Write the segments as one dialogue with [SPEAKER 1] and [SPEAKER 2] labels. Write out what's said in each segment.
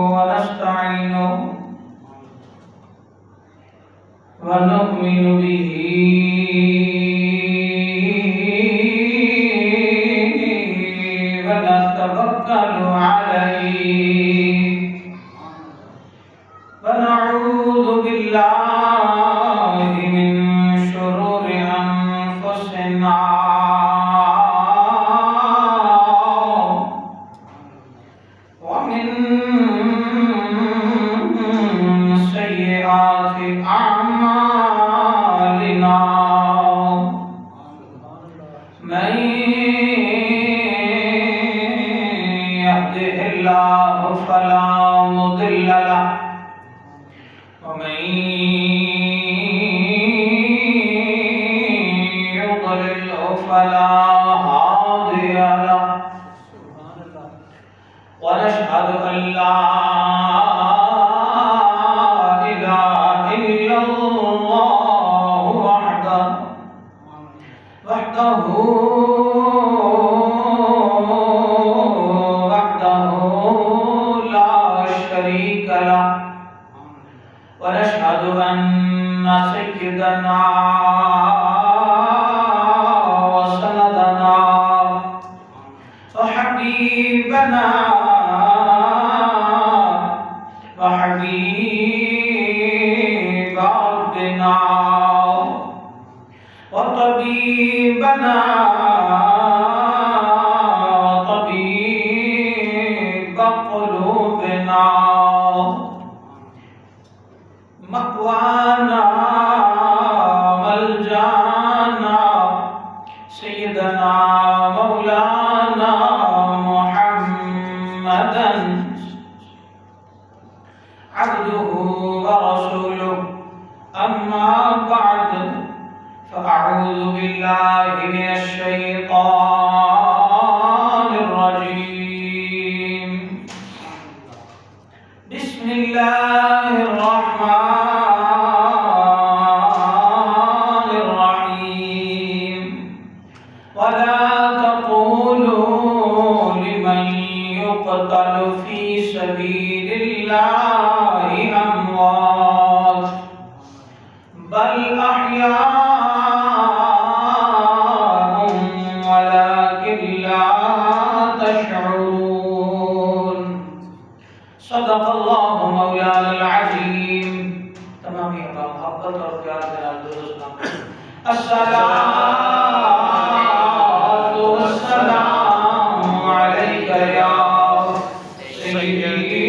[SPEAKER 1] ونستعينه ونؤمن به ونتوكل عليه ونعوذ بالله من شرور أنفسنا ومن سيئات أعمالنا من يهده الله فلا مضل له ومن يضلل فلا هادي له ونشهد أن لا إله إلا الله وحده لا شريك له ونشهد أن سيدنا وسندنا وحبيبنا وحبيب ربنا وطبيبنا وطبيب قلوبنا مأوانا ملجانا سيدنا مولانا محمدا عبده ورسوله أما بعد فأعوذ بالله من الشيطان الرجيم بسم الله الرحمن الرحيم ولا تقولوا لمن يقتل في سبيل الله أموات بل أحياء ولكن لا تشعرون صدق الله مولانا العظيم تمام احترام محبت اور پیار کے ساتھ درست نام الصلاۃ والسلام علیک یا سیدی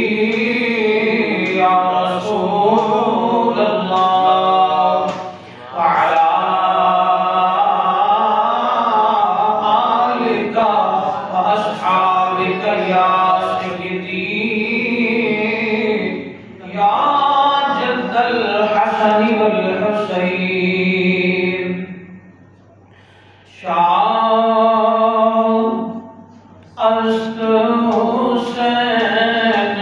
[SPEAKER 1] یا رسول اللہ وعلی آلک واصحابک یا سیدی یا جد الحسن والحسین شاہ است حسین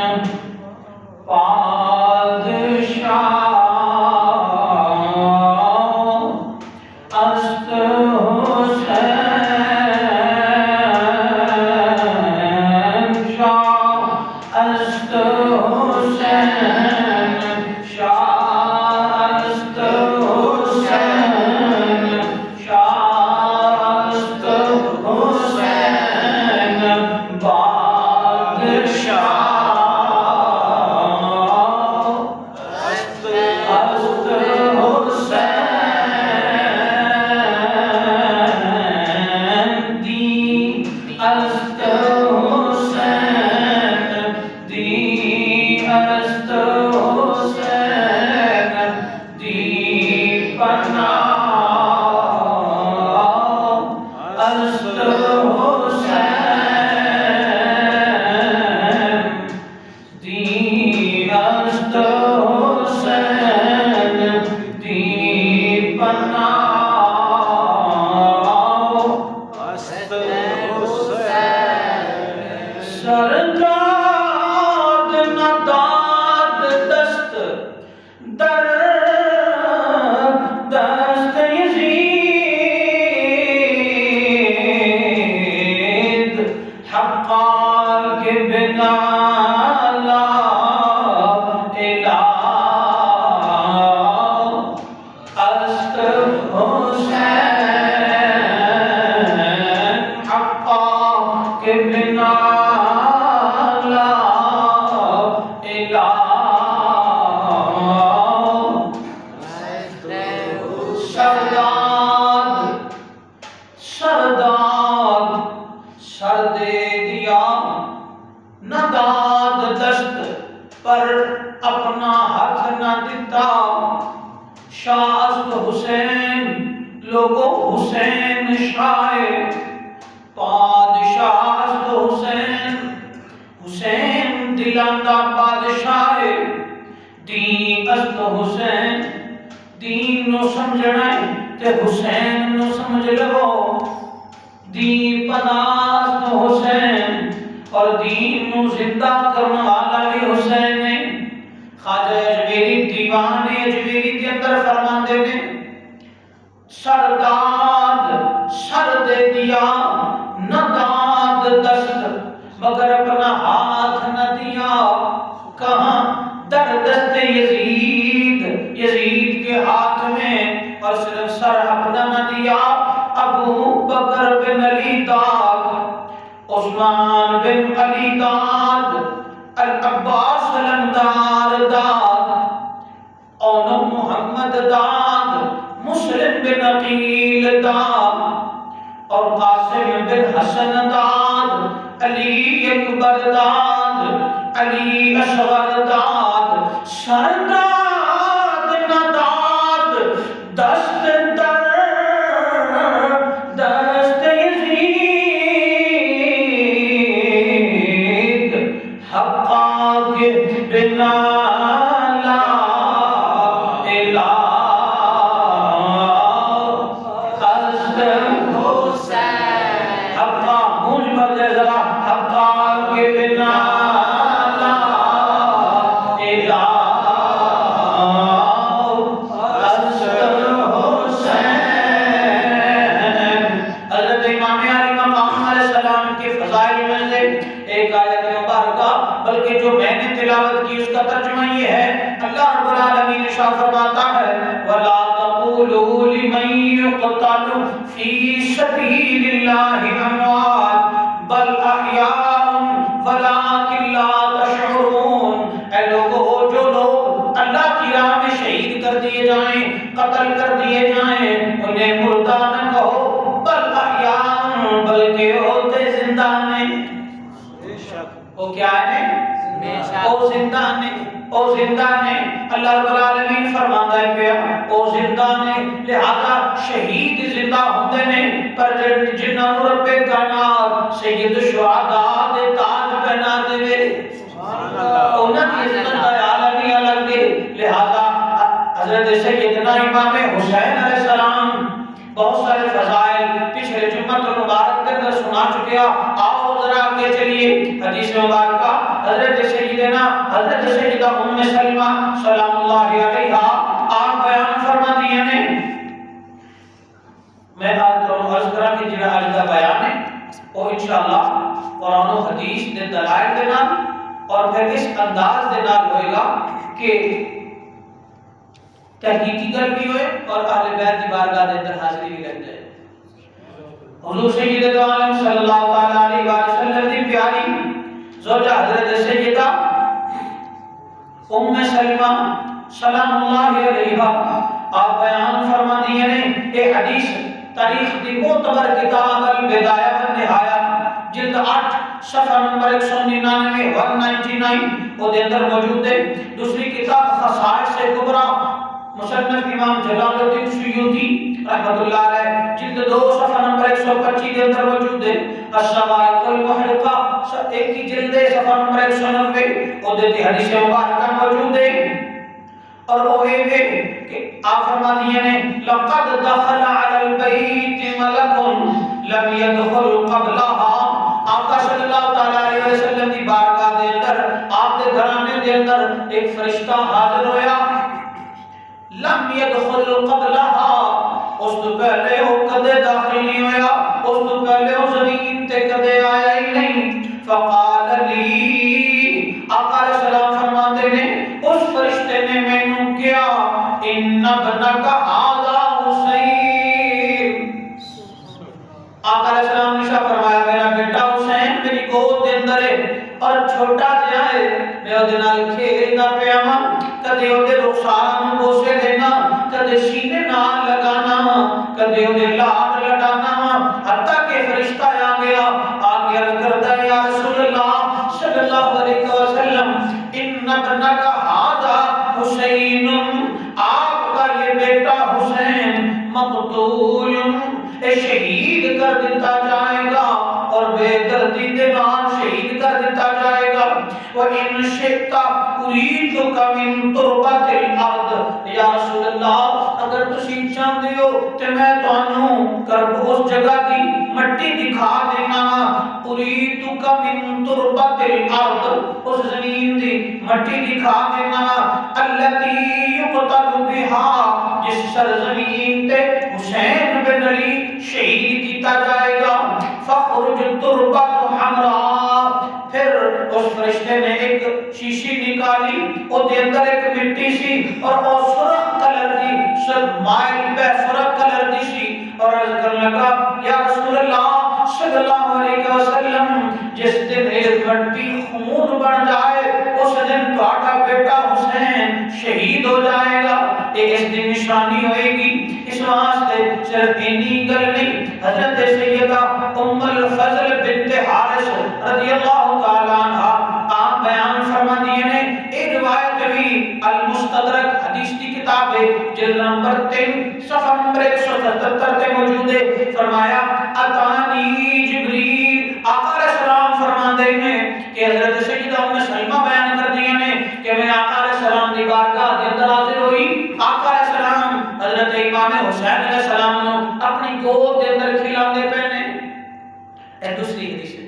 [SPEAKER 1] پادشاہ است حسین شاہ است حسین شاہ است حسین شاہ است حسین بادشاہ است حسین دی است حسین دی است حسین دی پناہ است حسین دی است حسین دی پناہ است حسین سرداد نداد دست در دست یزید حقا کے بنا لا الہ است حسین حقا کے بنا لا الہ سر دے دیا نہ داد دست پر اپنا ہاتھ نہ دیتا شاست حسین لوگو حسین شاہ پادشاہ حسین حسین دلاندہ بادشاہ دین است حسین دین نو سمجھنا تے حسین نو سمجھ لو دین پناست حسین اور دین نو زندہ کرنے والا بھی حسین نے خواجہ اجمیری دیوان اجمیری کے اندر فرماندے نے سرداد سر دے دیا نہ داد دست مگر اپنا ہاتھ نہ دیا کہاں در دست یزید کے ہاتھ میں اور صرف سر اپنا نہ دیا ابو بکر بن علی داد عثمان بن علی داد العباس علمدار داد اور محمد داد مسلم بن عقیل داد اور قاسم بن حسن داد علی اکبر داد علی اصغر داد سرداد نہ داد دست در دست یزید حقا کے بنا لا الہ است حسین حقا گونج بھر جائے ذرا حقا کے بنا لا الہ است حسین حضرت امام علی مقام علیہ السلام کے فضائل میں سے ایک آیت مبارکہ بلکہ جو میں نے تلاوت کی اس کا ترجمہ یہ ہے اللہ رب العالمین ارشاد فرماتا ہے وَلَا تَقُولُوا لِمَن يُقْتَلُ فِي سَبِيلِ اللَّهِ أَمْوَاتٌ بَلْ أَحْيَاءٌ وَلَٰكِن لَّا تَشْعُرُونَ اے لوگو جو لوگ اللہ کی راہ میں شہید کر دیے جائیں قتل کر دیے جائیں انہیں مردہ نہ کہو بل احیاء بلکہ ہوتے زندہ نہیں وہ کیا ہے او زندہ نے او زندہ نے اللہ رب العالمین فرماتا ہے پیا او زندہ نے لہذا شہید زندہ ہوندے نے پر جنہاں نو رب کائنات سید الشہداء دے تاج پہنا دے سبحان اللہ انہاں دی عزت دا عالمی الگ دے لہذا حضرت سیدنا امام حسین علیہ السلام بہت سارے فضائل پچھلے جمعہ المبارک کے اندر سنا چکے آؤ ذرا آگے چلیے حدیث مبارکہ حضرت سیدہ ام سلمہ سلام اللہ علیہا آپ بیان فرما دیے نے میں آج عرض کرا کہ جنہا آج کا بیان ہے وہ انشاءاللہ قرآن و حدیث دے دلائل دینا اور پھر اس انداز دینا ہوئے گا کہ تحقیقی گل بھی ہوئے اور اہل بیت کی بارگاہ دے اندر حاضری بھی لگ جائے حضور سید عالم صلی اللہ تعالی علیہ وسلم کی پیاری زوجہ حضرت سیدہ ام سلمہ سلام اللہ علیہا آپ بیان فرما دیے نے ایک حدیث تاریخ دی معتبر کتاب البدایہ والنہایہ جلد 8 صفحہ نمبر 199 199 وہ دے اندر موجود ہے دوسری کتاب خصائص کبریٰ مصنف امام جلال الدین سیوطی رحمت اللہ علیہ جلد 2 صفحہ نمبر 125 کے اندر موجود ہے الشوائق المحرقہ ایک کی جلد صفحہ نمبر 190 وہ دیتی حدیث مبارکہ موجود ہے اور وہ ایک ہے کہ آپ فرما دیے نے لقد دخل علی البیت ملک لم يدخل قبلها آقا صلی اللہ تعالی علیہ وسلم کی بارگاہ دے اندر آپ دے گھرانے دے اندر ایک فرشتہ حاضر ہویا لم يدخل قبلها اس تو پہلے وہ کدے داخل نہیں ہویا اس تو پہلے وہ زمین تے کدے آیا ہی نہیں فقال لی، آقا علیہ السلام فرماتے ہیں اس فرشتے نے مینوں کیا ان ابنک ھذا حسین، آقا علیہ السلام نے فرمایا میرا بیٹا حسین میری گود دے اندر ہے اور چھوٹا جہا ہے، میں اودے نال کھیلدا پیا ہاں، کدے اودے رخسار نوں بوسے دینا، کدے سینے نال لگانا، کدے اودے لاڈ لٹانا، حتیٰ کہ فرشتہ آ گیا عرض کرتا ہے یا رسول اللہ صلی اللہ علیہ وسلم ان ابنک ھذا حسین، آپ کا یہ بیٹا حسین مقتول شہید کر دیتا جائے گا اور بے دردی کے نال شہید کر دیتا جائے گا۔ وَإِنْ شِئْتَ أُرِيدُكَ مِنْ تُرْبَةِ الْأَرْضِ، یا رسول اللہ اگر تسی چاہتے ہو کہ میں تانوں کرب اس جگہ دی مٹی دکھا دینا، أُرِيدُكَ مِنْ تُرْبَةِ الْأَرْضِ، اس زمین دی مٹی دکھا دینا، الَّتِي يُقْتَلُ بِهَا، جس سرزمین تے حسین بن علی شہید کیتا جائے گا، فخرج تربت حمراء، پھر اس فرشتے نے ایک شیشی نکالی، او دے اندر ایک مٹی سی اور او سرخ کلر دی، سب مائل پہ سرخ کلر دی سی، اور عرض کرنے لگا یا رسول اللہ صلی اللہ علیہ وسلم جس دن ایک مٹی خون بن جائے اس دن تہاڈا بیٹا حسین شہید ہو جائے گا، اس دن نشانی ہوئے گی۔ اس واسطے صرف اتنی گل نہیں، حضرت سیدہ ام الفضل بنت حارث رضی اللہ تعالی عنہا آپ بیان فرما دیے نے، ایک روایت بھی المستدرک حدیث کی کتاب ہے جلد نمبر 3 صفحہ نمبر 177 تے موجود ہے، فرمایا اتانی جبریل، آقا علیہ السلام فرماندے ہیں کہ حضرت سیدہ ام سلمہ بیان کر دیے نے کہ میں آقا علیہ السلام دی بارگاہ دے اندر حاضر ہوئی، آقا علیہ السلام حضرت امام حسین علیہ السلام نو اپنی گود دے اندر کھلاندے پے نے، اے دوسری حدیث ہے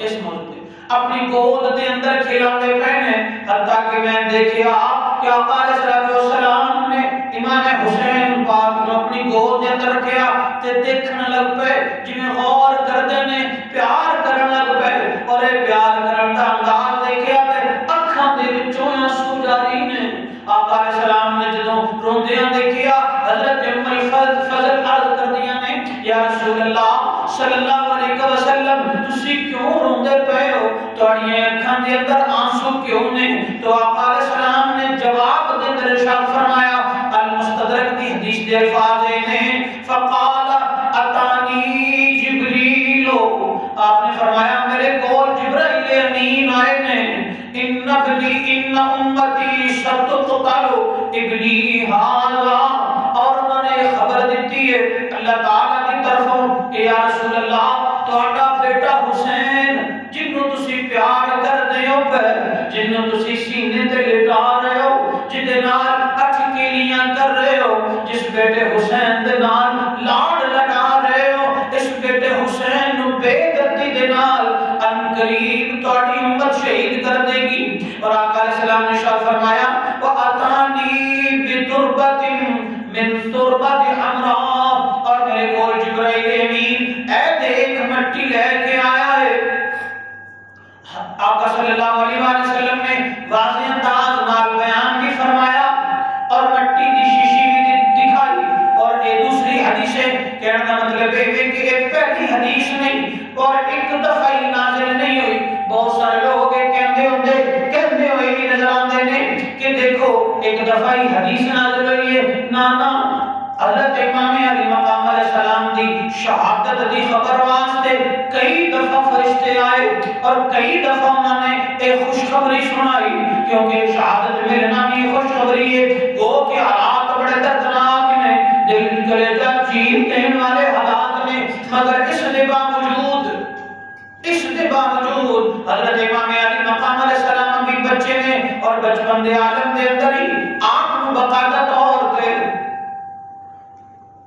[SPEAKER 1] اس موضوع پہ، اپنی گود دے اندر کھلاندے پے نے، حتیٰ کہ میں دیکھیا کہ آقا علیہ السلام نے امام حسین پاک نو اپنی گود دے اندر رکھیا تے دیکھن لگ پے، جنہیں غور کردے نے پیار کرن لگ پے، اور اے پیار کرن دا انداز دیکھیا تے اکھاں دے وچوں آنسو جاری نے۔ آقا علیہ السلام نے جدوں روندیاں دیکھیا حضرت ام الفضل عرض کر دیا نے یا رسول اللہ صلی اللہ علیہ وسلم تسی کیوں روندے پے ہو، تہاڈیاں اکھاں دے اندر آنسو کیوں نے؟ تو آقا علیہ السلام نے جواب دے اندر ارشاد فرمایا، المستدرک دی حدیث دے الفاظ ہیں فقال اتانی جبریل، آپ نے فرمایا میرے کول جبرائیل امین آئے نے، ان ابنی ان امتی ستقتل ابنی ھذا، اور انہوں نے خبر دیتی ہے اللہ تعالیٰ کی طرفوں کہ یا رسول اللہ تہاڈا بیٹا حسین جنوں تسی پیار کردے ہو پہ، جنوں تسی سینے تے لٹا رہے ہو، جدے نال اٹھ کیلیاں کر رہے ہو، جس بیٹے حسین دے نال لاڈ لٹا رہے ہو، اس بیٹے حسین نو بے دردی دے نال ان قریب تہاڈی امت شہید کر دے گی۔ اور آقا علیہ السلام نے ارشاد فرمایا وَأَتَانِي بِتُرْبَةٍ مِّن تُرْبَةِ حَمْرَاء، اور میرے کول جبرائیل امین اے دیکھ مٹی لے کے آیا ہے۔ آقا صلی اللہ علیہ وسلم نے واضح انداز نال بیان بھی فرمایا اور مٹی دی شیشی بھی دکھائی، اور یہ دوسری حدیث ہے، کہنے کا مطلب ہے کہ یہ پہلی حدیث نہیں اور ایک دفعہ ہی نازل نہیں ہوئی، بہت سارے لوگ کہندے ہوئے بھی نظر آندے نے کہ دیکھو ایک دفعہ ہی حدیث نازل ہوئی ہے، نا حضرت امام علی مقام علیہ السلام دی شہادت دی خبر واسطے کئی دفعہ فرشتے آئے اور کئی دفعہ انہوں نے ایک خوشخبری سنائی، کیونکہ شہادت ملنا بھی خوشخبری ہے، گو کہ حالات بڑے دردناک نے، دل کلیجہ چیر دینے والے حالات نے، مگر اس کے باوجود حضرت امام علی مقام علیہ السلام بھی بچے نے، اور بچپن دے عالم دے اندر ہی آپ کو باقاعدہ طور پہ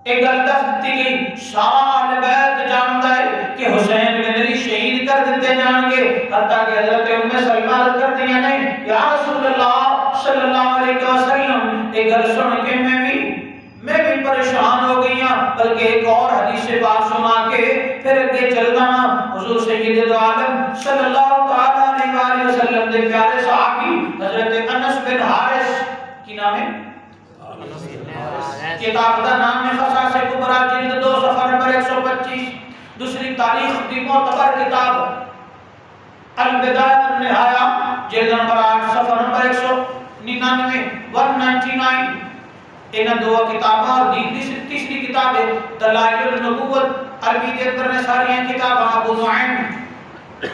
[SPEAKER 1] ایک گل دستی گئی، سارا اہل بیت جانتا ہے کہ حسین بن علی شہید کر دیتے جان گے، حتیٰ کہ حضرت ام سلمہ کر دیا نے یا رسول اللہ صلی اللہ علیہ وسلم ایک گل سن کے میں بھی پریشان ہو گئی ہوں، بلکہ ایک اور حدیث پاک سنا کے پھر اگے چلنا، حضور سید عالم صلی اللہ پیارے صحابی حضرت انس بن حارث کی نام ہے کتاب کا نام ہے قصص کبریٰ جلد 2 صفحہ نمبر 125. دوسری تاریخ کی معتبر کتاب البدایہ والنہایہ جلد نمبر 8 صفحہ نمبر 199 199. ان دو کتاباں اور تیسری کتاب ہے دلائل النبوت عربی کے اندر نے ساری کتاباں ابو نعیم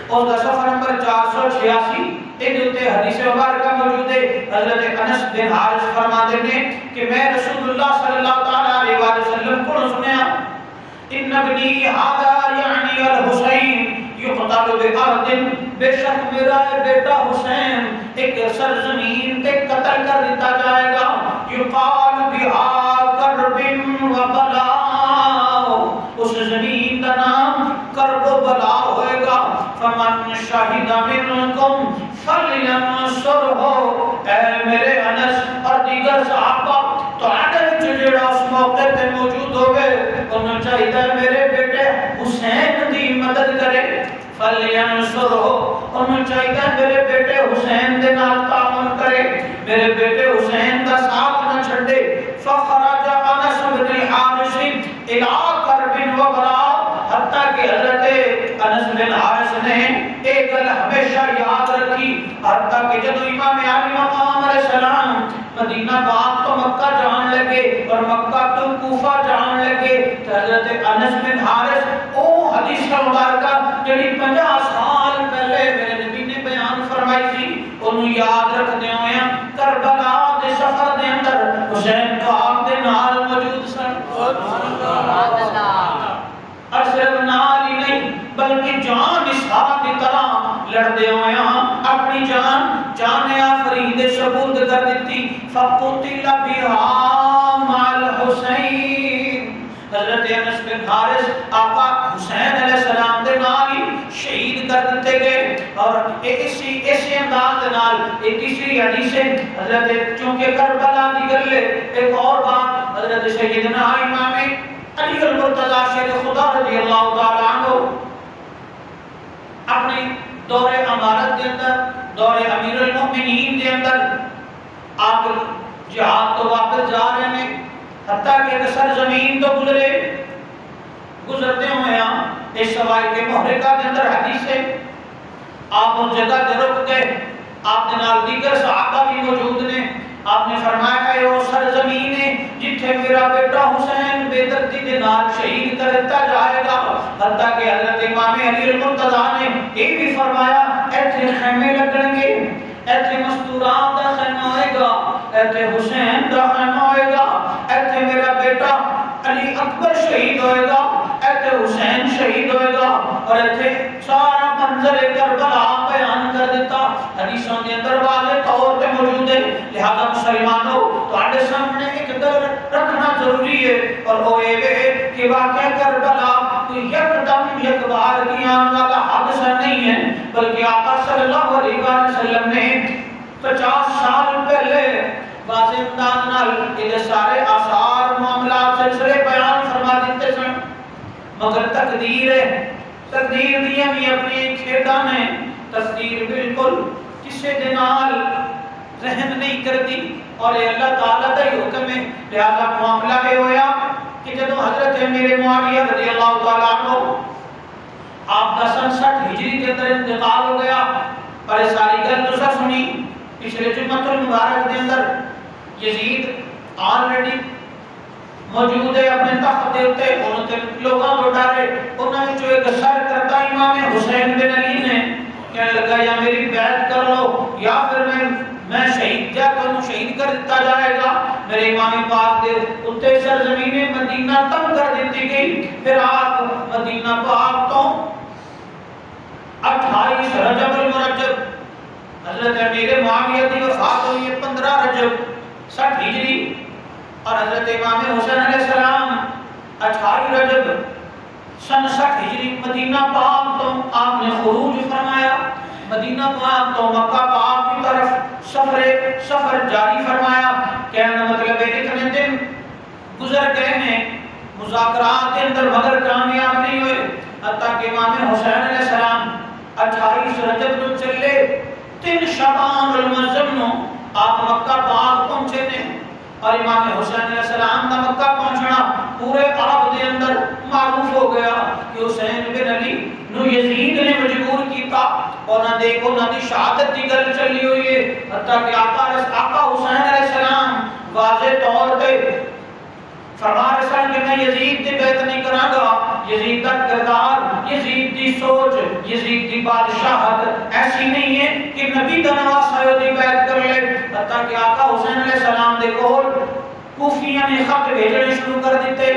[SPEAKER 1] اور صفحہ نمبر 486. ان تے حدیث مبارکہ موجود ہے. حضرت انس بن حارث فرماتے ہیں کہ میں رسول اللہ صلی اللہ تعالی علیہ وآلہ وسلم کو سنیا ان ابنی ھذا یعنی الحسین یقتل بارض، بے شک میرا بیٹا حسین ایک سرزمین پہ قتل کر دیتا جائے گا. یقال بہا کرب و بلا، اس زمین کا نام کرب و بلا ہوئے گا. فمن شہد منکم فلینصرہ، اے میرے انس اور دیگر صحابہ تو اگر جڑا اس موقع تے موجود ہوئے انہوں چاہیے میرے بیٹے حسین دی مدد کرے. فلینصرہ، انہوں چاہیے میرے بیٹے حسین دے نال تعاون کرے، میرے بیٹے حسین کا ساتھ نہ چھڑے. فخرج انس بن الحارث الی کرب و بلا، حتیٰ کہ حضرت انس بن حارث نے ایک گل ہمیشہ یاد رکھی. حتیٰ کہ جب امام علی مقام علیہ السلام مدینہ بعد تو مکہ جان لگے اور مکہ تو کوفہ جان لگے تو حضرت انس بن حارث او حدیث مبارکہ جڑی 50 سال پہلے میرے نبی نے بیان فرمائی تھی انہوں یاد رکھتے ہوئے کربلا دے سفر دے اندر حسین پاک دے نال موجود سن. اور صرف نال ہی نہیں بلکہ جان اسحاق کی طرح لڑتے ہوئے اپنی جان آفرین سبوت کر دیتی. فقتل بها مع الحسین، حضرت انس بن حارث آقا حسین علیہ السلام دے نال ہی شہید کر دیتے گئے. اور اسی انداز نال ایک تیسری حدیث ہے حضرت چونکہ کربلا دی گل ایک اور بات حضرت سیدنا امام علی المرتضی شیر خدا رضی اللہ تعالی عنہ اپنے دور امارت کے اندر دور امیر المؤمنین کے اندر آپ جہاد تو واپس جا رہے ہیں حتیٰ کہ ایک سرزمین تو گزرتے ہوئے اس سوائے کے محرقہ کے اندر حدیث ہے آپ اس جگہ تے رک گئے. آپ کے نال دیگر صحابہ بھی موجود نے. آپ نے فرمایا ہے وہ سرزمین ہے جتھے میرا بیٹا حسین بے دردی کے نال شہید کرتا جائے گا. حتیٰ کہ حضرت امام علی المرتضی نے یہ بھی فرمایا ایتھے خیمے لگن گے، ایتھے مستورات دا خیمہ ہوئے گا، ایتھے حسین دا خیمہ ہوئے گا، ایتھے میرا بیٹا علی اکبر شہید ہوئے گا، ایتھے حسین شہید ہوئے گا. اور ایتھے سارا منظر کربلا بیان کر دیتا. حدیثوں کے اندر واضح طور پہ موجود ہے. لہذا مسلمانوں تواڈے سامنے ایک گل رکھنا ضروری ہے اور وہ یہ کہ واقعہ کربلا کوئی یکدم یک بار کی آنے والا حادثہ نہیں ہے بلکہ آقا صلی اللہ علیہ وسلم نے 50 سال پہلے واضح انداز نال یہ سارے آثار معاملات سلسلے بیان فرما دیتے سن. مگر تقدیر ہے، تقدیر دیا بھی اپنی کھیڈا نے تقدیر بالکل کسی دے نال رحم نہیں کرتی اور یہ اللہ تعالیٰ کا ہی حکم ہے. لہذا معاملہ یہ ہوا کہ جب حضرت میرے معاویہ رضی اللہ تعالیٰ عنہ آپ کا سن 60 ہجری کے اندر انتقال ہو گیا. اور یہ ساری گل تو سنی پچھلے جمعۃ المبارک کے اندر یزید آلریڈی موجود ہے اپنے تخت دے اوتے انہوں تے لوگاں کو ڈرے انہوں نے جو ایک سر کرتا امام حسین بن علی نے کہنے لگا یا میری بیعت کر لو یا پھر میں شہید کیا کروں، شہید کر دیتا جائے گا. میرے امام پاک دے اتے سرزمین مدینہ تنگ کر دیتی گئی. پھر آپ مدینہ پاک تو 28 رجب المرجب حضرت امیر معاویہ کی وفات ہوئی ہے 15 رجب 60 ہجری اور حضرت امام حسین علیہ السلام 28 رجب سن 60 ہجری مدینہ پاک تو آپ نے خروج فرمایا. مدینہ پاک تو مکہ پاک کی طرف سفر جاری فرمایا. کہنے مطلب ہے اتنے دن گزر گئے ہیں مذاکرات کے اندر مگر کامیاب نہیں ہوئے حتیٰ کہ امام حسین علیہ السلام 28 رجب کو چلے 3 شعبان المعظم نو آپ مکہ پاک پہنچے نے اور امام حسین علیہ السلام دا مکہ پہنچنا پورے عرب دے اندر معروف ہو گیا کہ حسین بن علی نو یزید نے مجبور کیتا اور نہ دیکھو نہ دی شہادت دی گل چلی ہوئی ہے حتیٰ کہ آقا حسین علیہ السلام واضح طور پہ فرما رہے ہیں کہ میں یزید دی بیعت نہیں کراں گا. یزید کا کردار، یزید دی سوچ، یزید دی بادشاہت ایسی نہیں ہے کہ نبی دا نواسا ہے دی بیعت کر لے. حتیٰ کہ آقا حسین علیہ السلام دے کول کوفیاں نے خط بھیجنے شروع کر دیتے.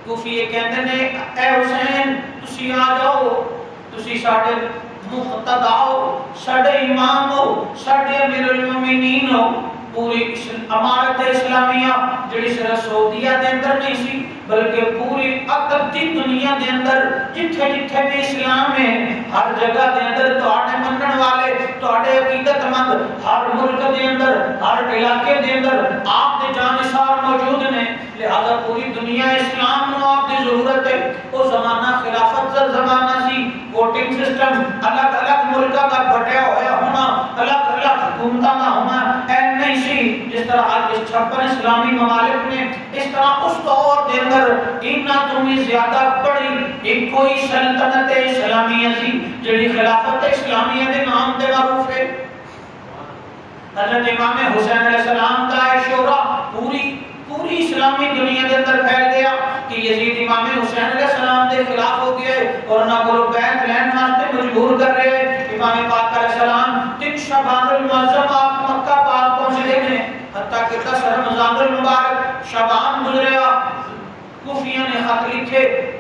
[SPEAKER 1] کوفی کہندے نے اے حسین تسی آ جاؤ، تسی ساڈے مقتدا ہو، ساڈے امام ہو، ساڈے امیر المومنین ہو. پوری امارت اسلامیہ جڑی صرف سعودیہ دے اندر نہیں سی بلکہ پوری عقد دی دنیا دے اندر جتھے جتھے بھی اسلام ہے ہر جگہ دے اندر تواڈے منن والے، تواڈے عقیدت مند ہر ملک دے اندر، ہر علاقے دے اندر آپ دے جانثار موجود نے. لہذا پوری دنیا اسلام نو آپ دی ضرورت ہے. وہ زمانہ خلافت کا زمانہ سی، ووٹنگ سسٹم الگ الگ ملکاں کا بٹیا ہویا ہونا، الگ الگ حکومتاں کا ہونا نہیں سی. جس طرح آج 56 اسلامی ممالک نے اس طرح اس دور دے اندر اتنا تمہیں زیادہ بڑی ایک کوئی سلطنت اسلامیہ سی جڑی خلافت اسلامیہ دے نام دے معروف ہے. حضرت امام حسین علیہ السلام کا شورا پوری اسلامی دنیا دے اندر پھیل گیا کہ یزید امام حسین علیہ السلام دے خلاف ہو گئے اور نہ کو بیعت لین واسطے مجبور کر رہے. امام پاک علیہ السلام 3 شعبان المعظم آپ مکہ پاک پہنچ گئے ہیں. حتیٰ کہ 10 رمضان المبارک شعبان گزریا، کوفیوں نے خط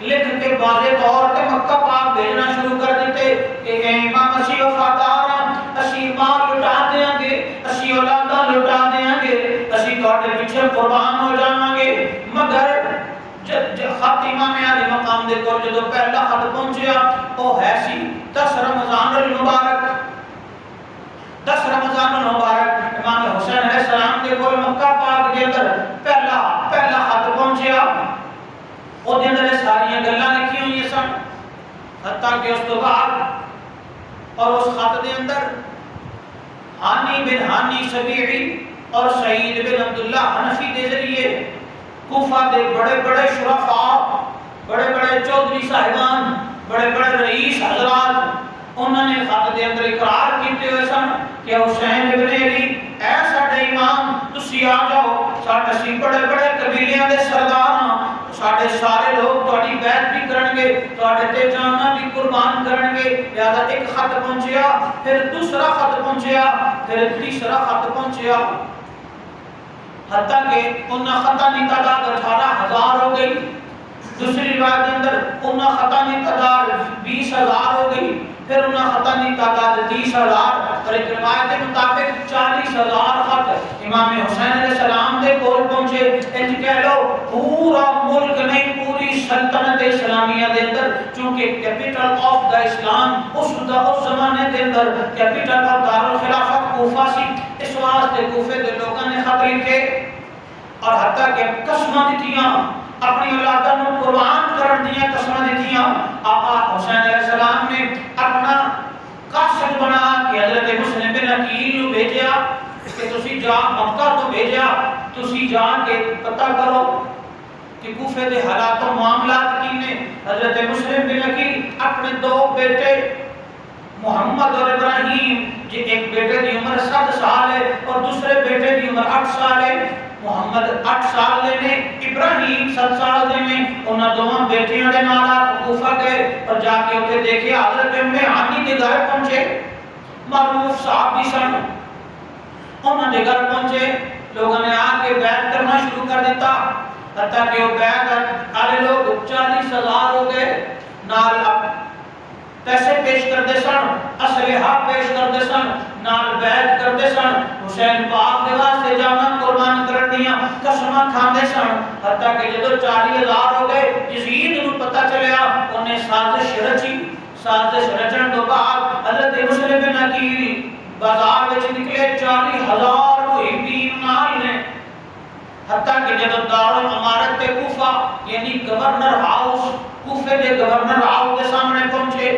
[SPEAKER 1] لکھ کے واضح طور پہ مکہ پاک بھیجنا شروع کر دیتے کہ اے امام اسی وفادار ہیں، اسی مال لٹا دیاں گے، اسی اولاداں لٹا دیاں گے، اسی تواڈے پیچھے قربان ہو جاواں گے. مگر خط امام علی مقام دے کول جدوں پہلا خط پہنچیا وہ ہے سی 10 رمضان المبارک. 10 رمضان المبارک امام حسین علیہ السلام دے کول مکہ پاک دے اندر پہلا خط پہنچیا. او دے اندر ساری گلاں لکھی ہوئی سن. حتیٰ کہ اس تو بعد اور اس خط دے اندر ہانی بن ہانی سبیعی اور سعید بن عبداللہ حنفی دے ذریعے کوفہ دے بڑے بڑے شرفاء، بڑے بڑے چودھری صاحبان، بڑے بڑے رئیس حضرات انہوں نے خط دے اندر اقرار کیتے ہوئے سن کہ حسین ابن علی اے ساڈے امام تسی آ جاؤ، ساڈے سی بڑے بڑے قبیلیاں دے سردار ہاں، ساڈے سارے لوگ تہاڈی بیعت بھی کرن گے، تہاڈے تے جاناں بھی قربان کرن گے. لہذا ایک خط پہنچیا، پھر دوسرا خط پہنچیا، پھر تیسرا خط پہنچیا. حتیٰ کہ انہاں خطاں دی تعداد 18,000 ہو گئی. دوسری روایت کے اندر انہاں خطاں دی تعداد 20,000 ہو گئی. پھر انہاں خطاں دی تعداد 30,000 اور ایک روایت کے مطابق 40,000 خط امام حسین علیہ السلام دے کول پہنچے. انج کہہ لو پورا ملک نہیں، پوری سلطنت اسلامیہ دے اندر، چونکہ کیپٹل آف دا اسلام اس زمانے دے اندر کیپٹل آف دارالخلافت کوفہ سی. اس واسطے کوفے دے لوگوں نے خط لکھے اور حتیٰ کہ قسماں دتیاں، اپنی اولاداں نوں قربان کرن دیاں قسماں دتیاں. آقا حسین علیہ السلام نے اپنا قاصد بنا کے حضرت مسلم بن عقیل نو بھیجا کہ تسی جا مکہ تو بھیجا، تسی جا کے پتہ کرو کہ کوفے دے حالات و معاملات کی نے. حضرت مسلم بن عقیل اپنے 2 بیٹے محمد اور ابراہیم، جی ایک بیٹے دی عمر 7 سال ہے اور دوسرے بیٹے دی عمر 8 سال ہے. محمد 8 سال دے نے، ابراہیم 7 سال دے نے. انہاں دوواں بیٹیاں دے نال آپ کوفہ گئے اور جا کے اوتھے دیکھے حضرت ام ہانی دے گھر پہنچے. معروف صحابی سن، انہاں دے گھر پہنچے، لوگوں نے آ کے بیعت کرنا شروع کر دیتا. حتیٰ کہ وہ بیعت والے لوگ 40,000 ہو گئے. نال پیسے پیش کرتے سن، اسلحہ پیش کرتے سن، نال بیعت کرتے سن، حسین پاک دے واسطے جانا قربان کرن دیاں قسماں کھاندے سن. حتیٰ کہ جدوں 40,000 ہو گئے یزید نوں پتہ چلیا، انہیں سازش رچی. سازش رچن تو بعد حضرت مسلم بن عقیل بازار وچ نکلے 40,000 محبین نال نے. حتیٰ کہ جدوں دارالامارت کوفہ یعنی گورنر ہاؤس، کوفے دے گورنر ہاؤس کے سامنے پہنچے،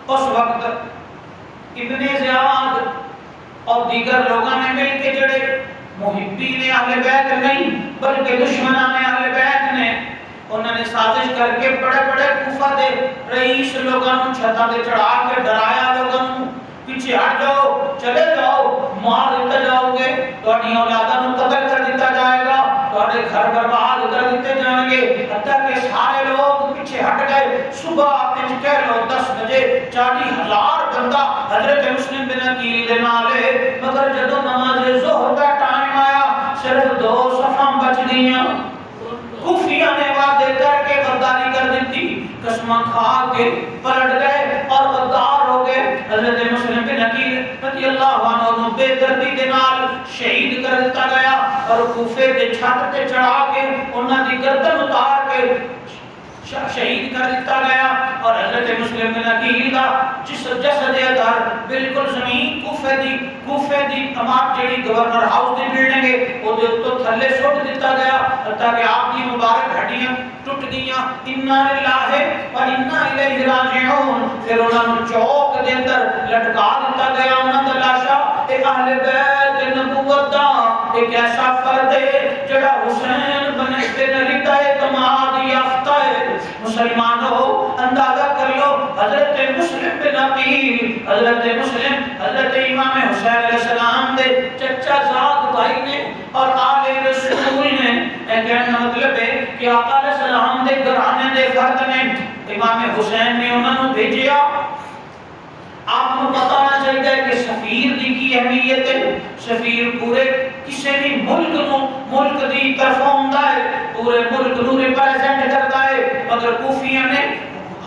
[SPEAKER 1] اس وقت ابن زیاد اور دیگر لوگوں نے مل کے جڑے محبین اہل بیت نہیں بلکہ دشمنان اہل بیت نے انہوں نے سازش کر کے بڑے بڑے کوفہ دے رئیس لوگوں کو چھتا دے چڑھا کے ڈرایا لوگوں کو پیچھے ہٹ جاؤ چلے جاؤ مار دیتے جاؤ گے تہاڈی اولاداں نوں قتل کر دیتا جائے گا تہاڈے گھر برباد کر دیتے جائیں گے حتیٰ کہ سارے لوگ پیچھے ہٹ گئے صبح کہہ لو 10 بجے 40,000 بندہ حضرت مسلم بن عقیل دے نال ہے مگر جدوں نماز ظہر دا ٹائم آیا صرف 2 صفاں بچ گئیاں کوفیہ نے وعدے کر کے غداری کر دیتی قسماں کھا کے پلٹ گئے اور غدار ہو گئے حضرت مسلم بن عقیل رضی اللہ عنہ نو بے دردی دے نال شہید کر دتا گیا اور کوفے دے چھت تے چڑھا کے انہاں دی گردن اتار کے شہید کر دیتا گیا اور حضرت مسلم بن عقیل کا جسد ادھر بالکل زمین کوفے دی تمام جڑی گورنر ہاؤس دی بلڈنگ ہے او دے تو تھلے سٹ دیتا گیا حتیٰ کہ آپ کی مبارک ہڈیاں ٹوٹ گئیاں انا للہ و انا الیہ راجعون پھر انہاں نوں چوک دے اندر لٹکا دیتا گیا انہاں دا لاشا اے اہل بیت نبوت دا ایک ایسا فرد ہے جڑا حسین بن علی دا اعتماد یافتہ ہے مسلمانوں اندازہ کر لو حضرت مسلم بن عقیل حضرت امام حسین علیہ السلام دے چچا زاد بھائی نے اور آل رسول نے ایک مطلب ہے کہ آقا علیہ السلام دے گھرانے دے فرد نے امام حسین نے انہوں نے بھیجیا آپ کو پتہ ہونا چاہیے کہ سفیر دی کی اہمیت ہے سفیر پورے کسی بھی ملک دی طرف ہوندا ہے پورے ملک نو ریپرزینٹ کرتا ہے مگر کوفیہ نے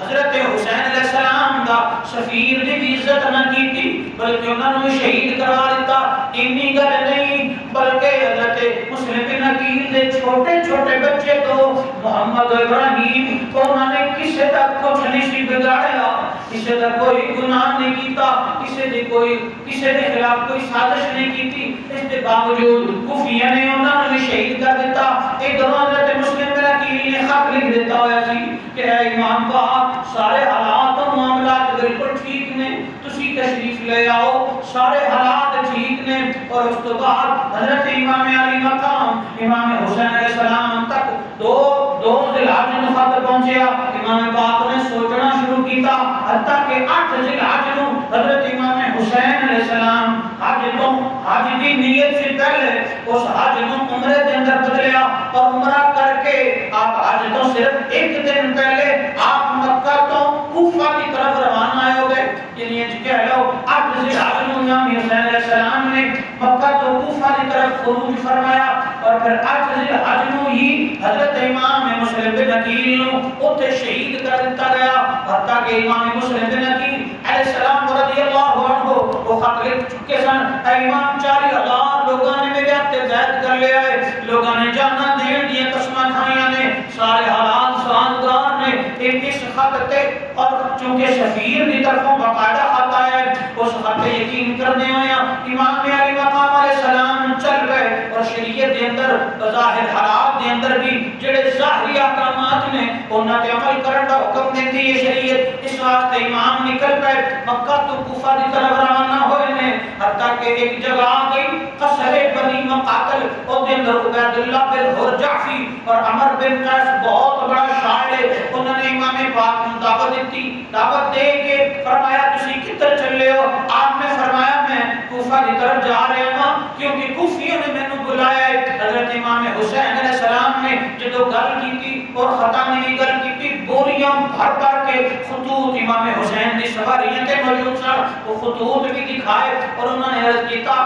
[SPEAKER 1] حضرت حسین علیہ السلام دا سفیر دی بھی عزت نہ کیتی بلکہ انہوں نے شہید کروا دیتا اتنی گل نہیں بلکہ حضرت مسلم بن عقیل دے چھوٹے چھوٹے بچے تو محمد ابراہیم انہوں نے کسی تک کچھ نہیں بگاڑیا کسی کا کوئی گناہ نہیں کیتا کسی نے خلاف کوئی سازش نہیں کیتی اس کے باوجود کوفیہ نے انہوں نے شہید کر دیتا ایک حضرت مسلم بن عقیل نے خط لکھ دیتا ہوا سی کہ اے امام پاک سارے حالات و معاملات بالکل ٹھیک نے تسی تشریف لے آؤ سارے حالات ٹھیک نے اور اس کے بعد حضرت امام علی مقام امام حسین علیہ السلام تک دو ذی الحجہ نو خط پہنچیا امام پاک نے سوچنا شروع کیتا حتیٰ کہ 8 ذی الحجہ نو حضرت امام حسین علیہ السلام حج کی نیت سے پہلے اس حج نو عمرے دے اندر بدلیا اور عمرہ کر کے آپ حج تو صرف ایک دن پہلے آپ مکہ تو کوفہ کی طرف روانہ ہو گئے یعنی یہ کہہ لو 8 ذی الحجہ نو امام حسین علیہ السلام نے مکہ تو کوفہ کی طرف خروج فرمایا اور پھر 8 ذی الحجہ نو ہی حضرت امام مسلم بن عقیل نو اوتھے شہید کر دتا گیا حتیٰ کہ امام مسلم بن عقیل علیہ السلام رضی اللہ عنہ وہ خط لکھ چکے سن اے امام 40,000 لوگوں نے میرے ہاتھ بیعت کر لیا ہے لوگوں نے جانا دین دی قسماں کھائیاں نے سارے حالات سازگار نے اس خط تے اور چونکہ سفیر کی طرفوں باقاعدہ خط آیا ہے اس خط پہ یقین کرنے ہویا امام علی مقام علیہ السلام چل گئے اور شریعت دے اندر ظاہر حالات دے اندر بھی جڑے ظاہری احکامات نے انہاں تے عمل کرن دا حکم دیندی ہے شریعت اس واسطے امام نکل پئے مکہ تو کوفہ دی طرف روانہ ہوئے نے حتیٰ کہ ایک جگہ آ گئی قصر بنی مقاتل اور دے اندر عبید اللہ بن حرجعفی اور عمر بن قیس بہت بڑا شاعر ہے انہوں نے امام پاک کو دعوت دیتی دعوت دے کے فرمایا تسی کدھر چلے ہو آپ نے فرمایا میں کوفہ کی طرف جا رہا ہوں کیونکہ کوفیوں نے میں نے بلایا ہے حضرت امام حسین علیہ السلام نے جدو گل کی تھی اور خطا نے گل کی تھی بوریاں بھر بھر کے خطوط امام حسین دی سواریاں تے موجود سن وہ خطوط بھی دکھائے اور انہوں نے عرض کیتا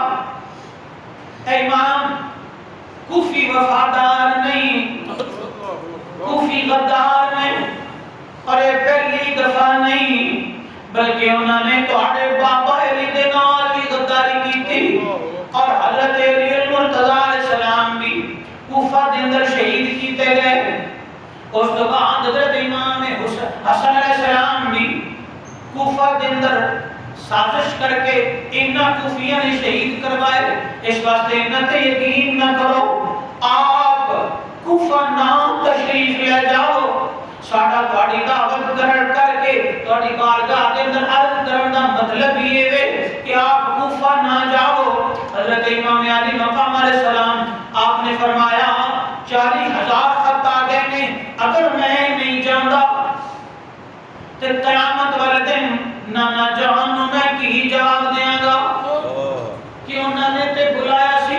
[SPEAKER 1] اے امام کوفی وفادار نہیں کوفی غدار نہیں اور یہ پہلی دفعہ نہیں بلکہ انہوں نے تہاڈے بابا علی دے نال بھی غداری کی تھی اور حضرت علی المرتضی علیہ السلام بھی کوفہ دے اندر شہید کیتے گئے اس کے بعد حضرت امام حسن علیہ السلام بھی کوفہ دے اندر سازش کر کے انہاں کوفیاں نے شہید کروائے اس واسطے انہاں تے یقین نہ کرو آپ کوفہ نام تشریف لے جاؤ ساڈا تہاڈی دعوت کر کے تہاڈی بارگاہ دے اندر عرض کرن دا مطلب یہ ہے کہ آپ کوفہ نہ جاؤ علیہ السلام آپ نے فرمایا 40,000 خط آ گئے نے، اگر میں نہیں جاندا تے قیامت والے دن نانا جان نو میں کی جواب دیاں گا کہ انہوں نے تے بلایا سی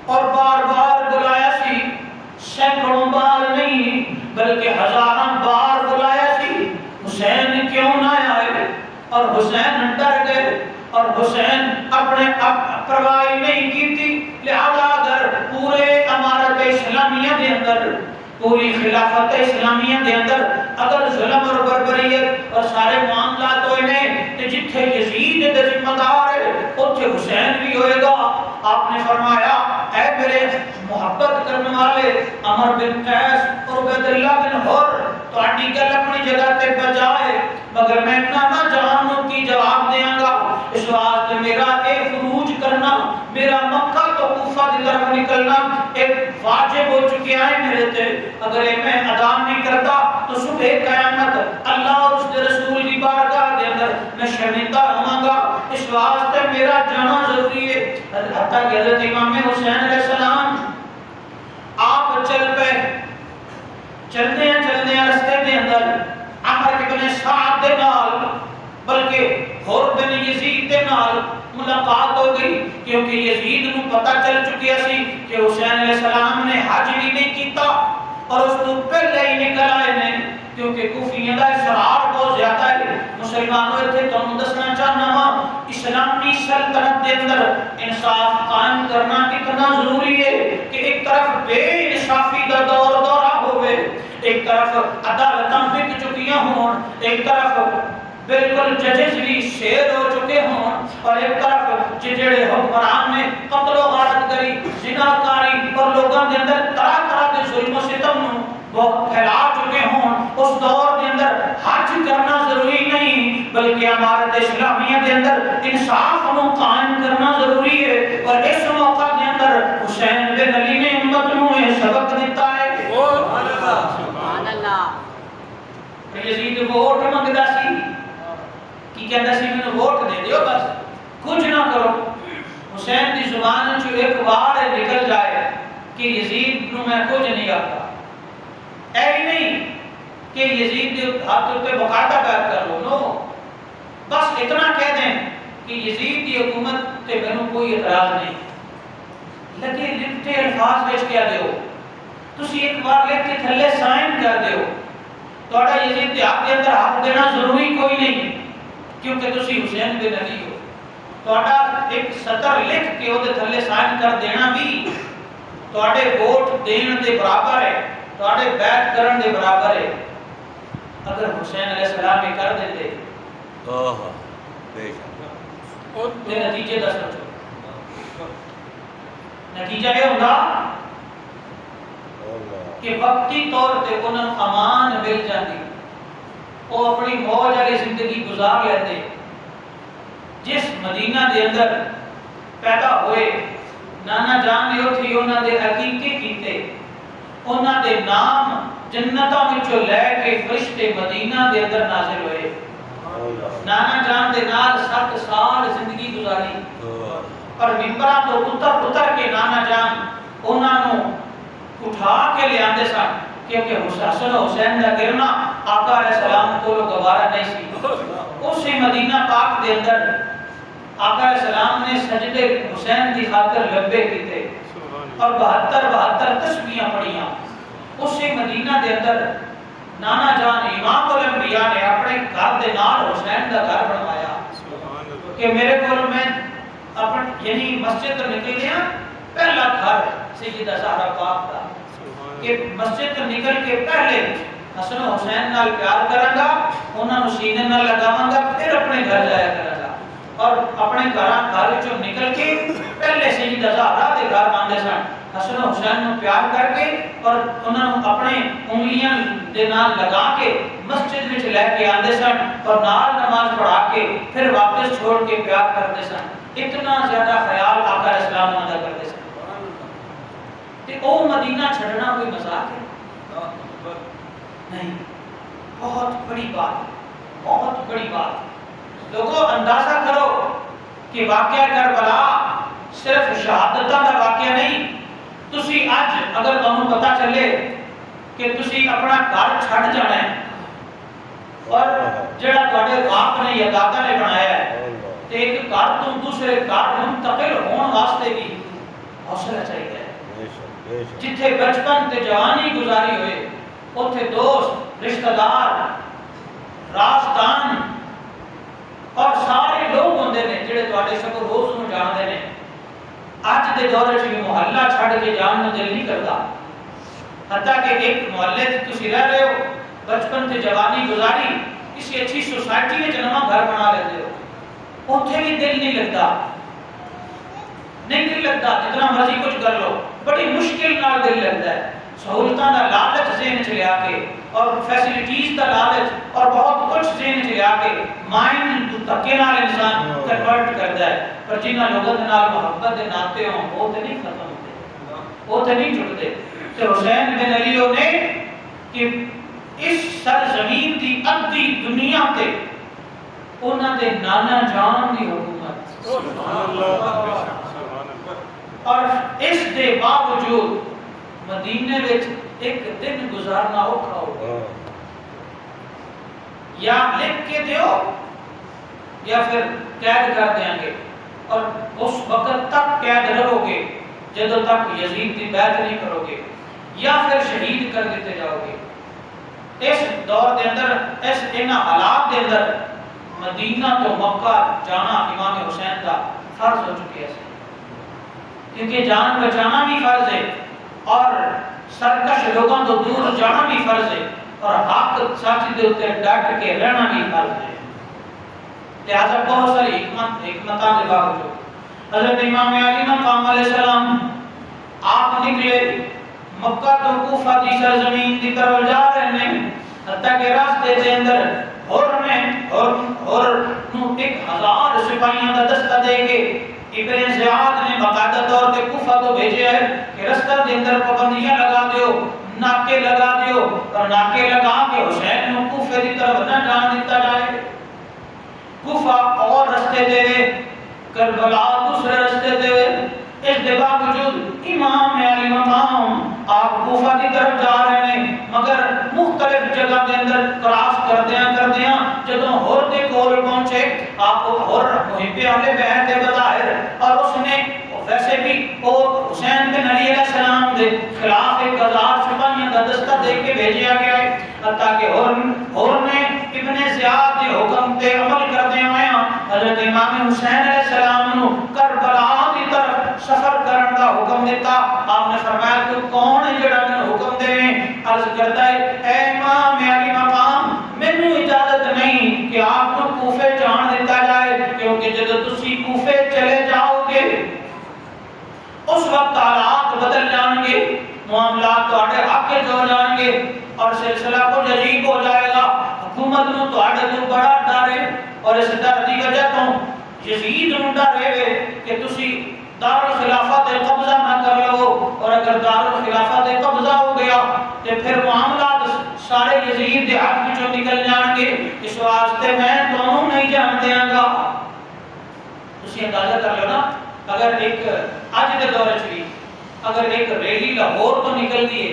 [SPEAKER 1] اور بار بار بلایا سی، سینکڑوں بار نہیں بلکہ ہزاراں بار بلایا سی، حسین کیوں نہ آئے؟ اور حسین ڈر گئے اور حسین اپنے پرواہ نہیں کی تھی۔ لہذا اگر پورے امارت اسلامیہ دے اندر، پوری خلافت اسلامیہ دے اندر اگر ظلم اور بربریت اور سارے معاملات ہوئے ہیں تو جتھے یزید دے ذمہ دار ہے اتھے حسین بھی ہوئے گا۔ آپ نے فرمایا اے میرے محبت کرنے والے عمر بن قیس اور عبید اللہ بن حر، تہاڈی گل اپنی جگہ تے بجائے مگر میں نانا جہان کی جواب دیاں گا، اس واسطے میرا ایک خروج کرنا، میرا مکہ تو کوفہ کی طرف نکلنا ایک واجب ہو چکا ہے میرے تے۔ اگر میں ادا نہیں کرتا تو صبح قیامت اللہ اور اس کے رسول کی بارگاہ کے اندر میں شرمندہ رہوں گا، اس واسطے میرا جانا ضروری ہے۔ حتیٰ کہ حضرت امام حسین علیہ السلام آپ چل پہ چلتے ہیں رستے کے اندر عمر بن سعد دے نال بلکہ حر بن یزید دے نال ملاقات ہو گئی، کیونکہ یزید نو پتہ چل چکیا سی کہ حسین علیہ السلام نے حج بھی نہیں کیتا اور اس تو پہلے ہی نکل آئے نے، کیونکہ کوفیوں کا اصرار بہت زیادہ ہے۔ مسلمانوں اتنے تمہیں دسنا چاہنا وا اسلامی سلطنت کے اندر انصاف قائم کرنا کتنا ضروری ہے کہ ایک طرف بے انصافی کا دورہ ہوئے، ایک طرف عدالتاں بک چکیاں ہون، ایک طرف بالکل ججز بھی شیر ہو چکے ہوں، اور ایک طرف جڑے حکمران نے قتل و غارت کری، زناکاری اور لوگوں کے اندر طرح طرح کے ظلم و ستم بہت پھیلا چکے ہوں، اس دور کے اندر حج کرنا ضروری نہیں بلکہ امارت اسلامیہ کے اندر انصاف کو قائم کرنا ضروری ہے۔ اور اس موقع کے اندر حسین بن علی نے امت کو یہ سبق دیتا ہے۔ سبحان اللہ۔ یزید ووٹ منگدا سی کی کہندا سی میں ووٹ دے دیو بس کچھ نہ کرو۔ حسین دی زبان چ ایک بار نکل جائے کہ یزید نو میں کچھ نہیں آتا، اے نہیں کہ یزید دے ہاتھ تے باقاعدہ بیعت کر لو، نو بس اتنا کہہ دیں کہ یزید دی حکومت تے مینوں کوئی اعتراض نہیں، لیکن لکھتے الفاظ وچ کیا دیو، تسی ایک بار لکھ کے تھلے سائن کر دیو، تہاڈا یزید دے ہاتھ دے اندر ہاتھ دینا ضروری کوئی نہیں کیونکہ تسی حسین بن علی ہو، تہاڈا ایک سطر لکھ کے او دے تھلے سائن کر دینا بھی تہاڈے ووٹ دین دے برابر ہے، تہاڈے بیعت کرن دے برابر ہے۔ اگر حسین علیہ السلام یہ کر دیتے تے نتیجے دا سوچو، نتیجہ یہ ہوتا کہ وقتی طور تے انہاں نوں امان مل جاندی، وہ اپنی موج والی زندگی گزار لیتے۔ جس مدینہ دے اندر پیدا ہوئے نانا جان نے اتھی انہاں دے عقیقے کیتے، انہاں دے نام جنتاں وچوں لے کے فرشتے مدینہ دے اندر نازل ہوئے۔ نانا جان دے نال 7 سال زندگی گزاری اور ممبراں تو اتر کے نانا جان انہاں نوں اٹھا کے لے آندے سن، کیونکہ حسن حسین دا گرنا آقا علیہ السلام کو گوارا نہیں سی۔ اسی مدینہ پاک دے اندر آقا علیہ السلام نے سجدے حسین دی خاطر لمبے کیتے اور 72 تسبیحاں پڑھیاں۔ اسی مدینہ دے اندر نانا جان امام الانبیاء نے اپنے گھر دے نال حسین دا گھر بنوایا کہ میرے کو میں اپنے یعنی مسجد تو نکل گیا پہلا گھر سیدہ زہرا پاک دا کہ مسجد تو نکل کے پہلے حسن و حسین نال پیار کراں گا، انہاں نوں سینے نال لگاواں گا، پھر اپنے گھر جایا کراں گا، اور اپنے گھر وچوں نکل کے پہلے سیدہ زہرا دے گھر آندے سن، حسن و حسین نوں پیار کر کے اور انہاں نوں اپنے انگلیاں دے نال لگا کے مسجد وچ لے کے آندے سن اور نال نماز پڑھا کے پھر واپس چھوڑ کے پیار کرتے سن۔ اتنا زیادہ خیال آقا علیہ السلام انہاں دا کرتے سن۔ تے او مدینہ چھڑنا کوئی مذاق ہے نہیں، بہت بڑی بات، بہت بڑی بات۔ لوگوں اندازہ کرو کہ واقعہ کربلا صرف شہادتاں دا واقعہ نہیں. تسی اج اگر تمہیں پتہ چلے کہ تسی اپنا گھر چھڈ جانا ہے اور جڑا تواڈے باپ نے یا دادا نے بنایا ہے تے ایک گھر تو دوسرے گھر منتقل ہون واسطے بھی حوصلہ چاہیے. جتھے بچپن تے جوانی گزاری ہوئے اوتھے دوست رشتہ دار راستان اور سارے لوگ ہوندے نے جڑے تواڈے سب روز نوں جاندے نے. اج دے دور وچ بھی محلہ چھڈ کے جان نوں دل نہیں کردا. حتیٰ کہ ایک محلے تے تسی رہ رہے ہو بچپن تے جوانی گزاری کسی اچھی سوسائٹی وچ نواں گھر بنا لیندے ہو اوتھے بھی دل نہیں لگتا. نہیں دل لگتا جتنا مرضی کچھ کر لو بڑی مشکل نال دل لگتا ہے. سہولتاں دا لالچ ذہن چ لیا کے اور فیسلٹیز دا لالچ اور بہت کچھ ذہن چ لیا کے مائنڈ تو تکے نال انسان کنورٹ کرتا ہے. پر جنہاں لوگوں دے نال محبت دے ناطے ہوں وہ تے نہیں ختم ہوتے وہ تے نہیں ٹوٹتے. تے حسین بن علی نے کہ اس سرزمین دی ادھی دنیا تے انہاں دے نانا جان دی حکومت سبحان اللہ اور اس دے باوجود مدینے وچ ایک دن گزارنا اوکھا ہو گیا. یا لکھ کے دیو یا پھر قید کر دیں گے اور اس وقت تک قید رہو گے جدوں تک یزید کی بیعت نہیں کرو گے یا پھر شہید کر دیتے جاؤ گے. اس دور دے اندر اس ان حالات دے اندر مدینہ تو مکہ جانا امام حسین کا فرض ہو چکے ہیں کیونکہ جان بچانا بھی فرض ہے اور سرکش لوگوں تو دور جانا بھی فرض ہے اور حق سچ دے اوپر ڈٹ کے رہنا بھی فرض ہے. لہذا بہت ساری حکمتاں دے باوجود حضرت امام علی مقام علیہ السلام آپ نکلے مکہ تو کوفہ کی سرزمین کی طرف جا رہے ہیں. حتیٰ کہ راستے کے اندر اور 1000 سپاہیوں کا دستہ دے کے ابن زیاد نے باقاعدہ طور پہ کوفہ کو بھیجا ہے کہ رستہ کے اندر پابندیاں لگا دیو ناکے لگا دیو اور ناکے لگا کے حسین کو کوفے کی طرف نہ جان دیتا جائے. کوفہ اور رستے دے کربلا دوسرے رستے دے. اس کے باوجود امام علی مقام آپ کوفہ کی طرف جا رہے ہیں مگر مختلف جگہ کے اندر کراس کردیاں جدوں ہور دے کول پہنچے آپ ہور محب اہل بیت بظاہر اور اس نے ویسے بھی وہ حسین بن علی علیہ السلام دے خلاف 1000 سپاہیوں کا دستہ دے کے بھیجا گیا ہے. حتیٰ کہ ہور نے ابن زیاد کے حکم تے عمل کردے ہوئے حضرت امام حسین علیہ السلام نو کربلا کی طرف سفر کرن دا حکم دیتا. آپ نے فرمایا تو کون ہے جڑا مینوں حکم دے؟ عرض کرتا ہے اے امام علی مقام مینوں اجازت نہیں کہ آپ کو کوفے جان دیتا جائے کیونکہ جب تسی کوفے چلے جاؤ گے اس وقت حالات بدل جائیں گے معاملات تواڈے حق کے ہو جائیں گے اور سلسلہ کچھ عجیب ہو جائے گا. حکومت نو تواڈے تو بڑا ڈر ہے اور اس ڈر دی وجہ تو یزید نو ڈر ہے کہ تسی دارالخلافہ تے قبضہ نہ کر لو اور اگر دارالخلافہ تے قبضہ ہو گیا تے پھر معاملات سارے یزید دے حق وچوں نکل جان گے. اس واسطے میں تانوں نہیں جان دیاں گا. تسی اندازہ کر لو نا اگر ایک اج دے دور وچ بھی اگر ایک ریلی لاہور تو نکلدی ہے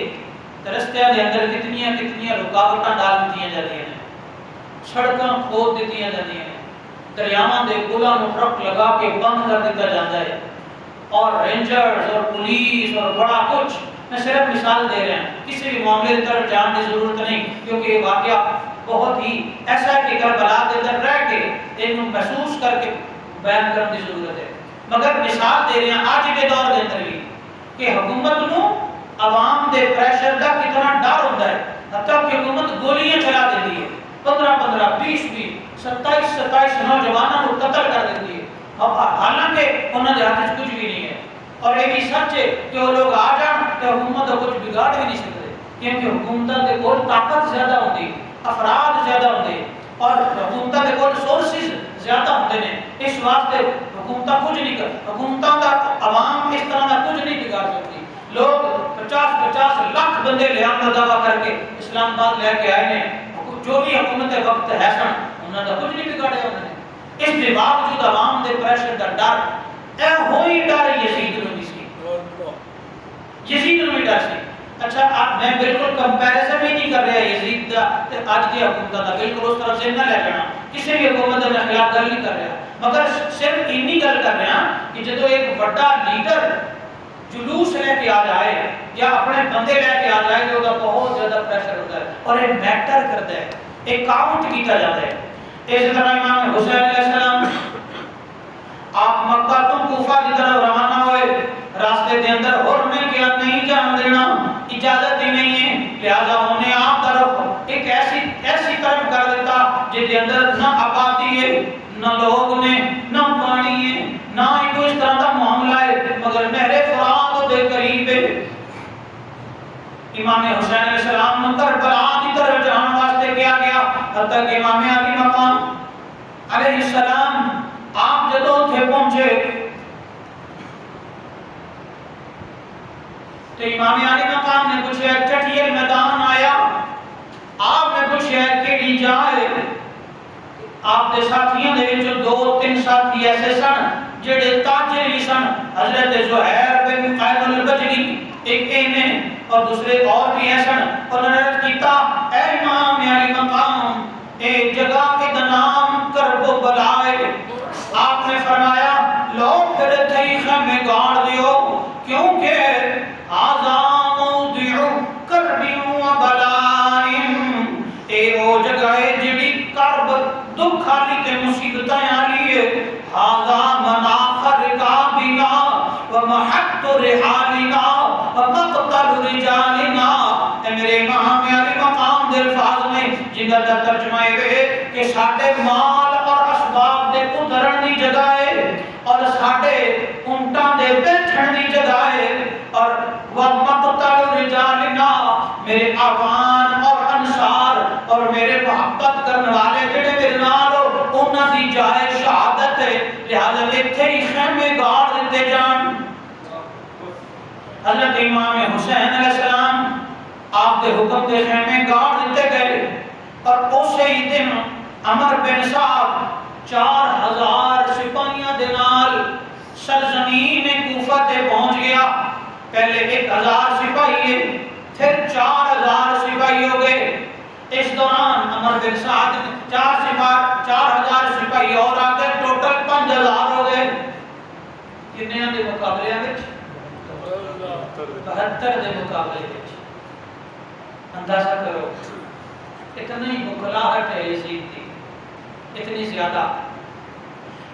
[SPEAKER 1] تے رستیاں دے اندر کتنیاں رکاوٹاں ڈال دتیاں جاندیاں نے سڑکاں کھود دتیاں جاندیاں نے دریاواں دے پلاں نوں ٹرک لگا کے بند کر دتا جاندا ہے اور رینجرز اور پولیس اور بڑا کچھ. میں صرف مثال دے رہا ہوں کسی بھی معاملے کی طرف جان کی ضرورت نہیں کیونکہ یہ واقعہ بہت ہی ایسا ہے کہ کربلا کے اندر رہ کے ایک محسوس کر کے بیان کرنے کی ضرورت ہے. مگر مثال دے رہے ہیں آج کے دور کے اندر بھی کہ حکومت نو عوام دے پریشر کا کتنا ڈر ہوتا ہے. حتیٰ کہ حکومت گولیاں چلا دیتی ہے 15 20 27 نوجوانوں کو قتل کر دیتی ہے. اب حالانکہ انہوں نے ہاتھ کچھ بھی نہیں ہے اور یہ بھی سچ ہے کہ وہ لوگ آ جان تو حکومت کو کچھ بگاڑ بھی نہیں سکتے کیونکہ حکومت کے کول طاقت زیادہ ہوتی افراد زیادہ ہوتے اور حکومت کے کول سورسز زیادہ ہوتے ہیں. اس واسطے حکومت کچھ نہیں کر حکومتوں کا عوام اس طرح کا کچھ نہیں بگاڑ سکتی. لوگ 50 لاکھ بندے لے آن کا دعویٰ کر کے اسلام آباد لے کے آئے ہیں جو بھی حکومت وقت ہے سن انہوں نے کچھ نہیں بگاڑیا. انہوں نے اس کے باوجود عوام دے پریشر کا ڈر اے ہوئی ڈر یزید نو بھی ڈر سی. اچھا میں بالکل کمپیریزن بھی نہیں کر رہا یزید دا تے اج دی حکومت دا, بالکل اس طرف سے نہ لے جانا, کسی بھی حکومت کے خلاف گل نہیں کر رہا, مگر صرف اتنی گل کر رہا کہ جدو ایک بڑا لیڈر جلوس لے کے آ جائے یا اپنے بندے لے کے آ جائے تو بہت زیادہ پریشر ہوتا ہے اور ایک میٹر کرتا ہے, ایک کاؤنٹ کیتا جاتا ہے. اسی طرح امام حسین علیہ السلام آپ مکہ تو کوفہ کی طرف روانہ ہوئے, راستے کے اندر اور نے کیا نہیں جان دینا, اجازت ہی نہیں ہے, لہذا انہیں آپ طرف ایک ایسی طرف کر دیتا جس کے اندر نہ آبادی ہے, نہ لوگ نے, نہ پانی ہے, نہ ہی کوئی اس طرح کا معاملہ ہے, مگر نہر فرات دے قریب ہے. امام حسین علیہ السلام نے کربلا کی طرف جانے واسطے کیا گیا, حتیٰ کہ امام علی مقام علیہ السلام آپ جدو تھے پہنچے تو امام علی مقام نے پوچھا چٹھیل میدان آیا, آپ نے پوچھا کیڑی جائے, آپ دے ساتھیوں دے جو 2-3 ساتھی ایسے سن جڑے تاجر ہی سن, حضرت زہیر بن قائد البجلی ایک اینے اور دوسرے اور بھی ہیں سن, انہوں نے عرض کیتا اے امام علی مقام ایک جگہ کے نام کرب و بلائے. آپ نے فرمایا لو پھر تھی خیمے گاڑ دیو کیونکہ آزام موضع کربیوں و بلائم, اے وہ جگہ ہے جڑی کرب دکھ آلی تے مصیبتیں آلی ہے, آزام مناخر کابینا و محط رحالنا و مقتل رجالنا. اے میرے امام علی مقام دے الفاظ میں جنگل دا ترجمہ ہے کہ ساڑھے مال اور اسباب دے ادھرن دی جگہ ہے اور ساڑھے اونٹاں دے بیٹھن دی جگہ ہے, اور وَمَقْتَلُ رِجَالِنَا میرے آوان اور انصار اور میرے محبت کرنے والے جڑے میرے نال انہاں دی جائے شہادت ہے, لہذا اتھے ہی خیمے گاڑ دیتے جان. حضرت امام حسین علیہ السلام آپ کے حکم دے خیمے گاڑ دیتے گئے اور اسی ہی دن عمر بن صاحب 4000 سپاہیاں دے نال سرزمین کوفہ تے پہنچ گیا. پہلے 1000 سپاہی ہے, پھر 4000 سپاہی ہو گئے. اس دوران عمر بن صاحب 4000 سپاہی اور آگے ٹوٹل 5000 ہو گئے. کتنے دے مقابلے میں 72 دے مقابلے میں. اندازہ کرو اتنی بخلاہٹ ہے یزید کی, اتنی زیادہ.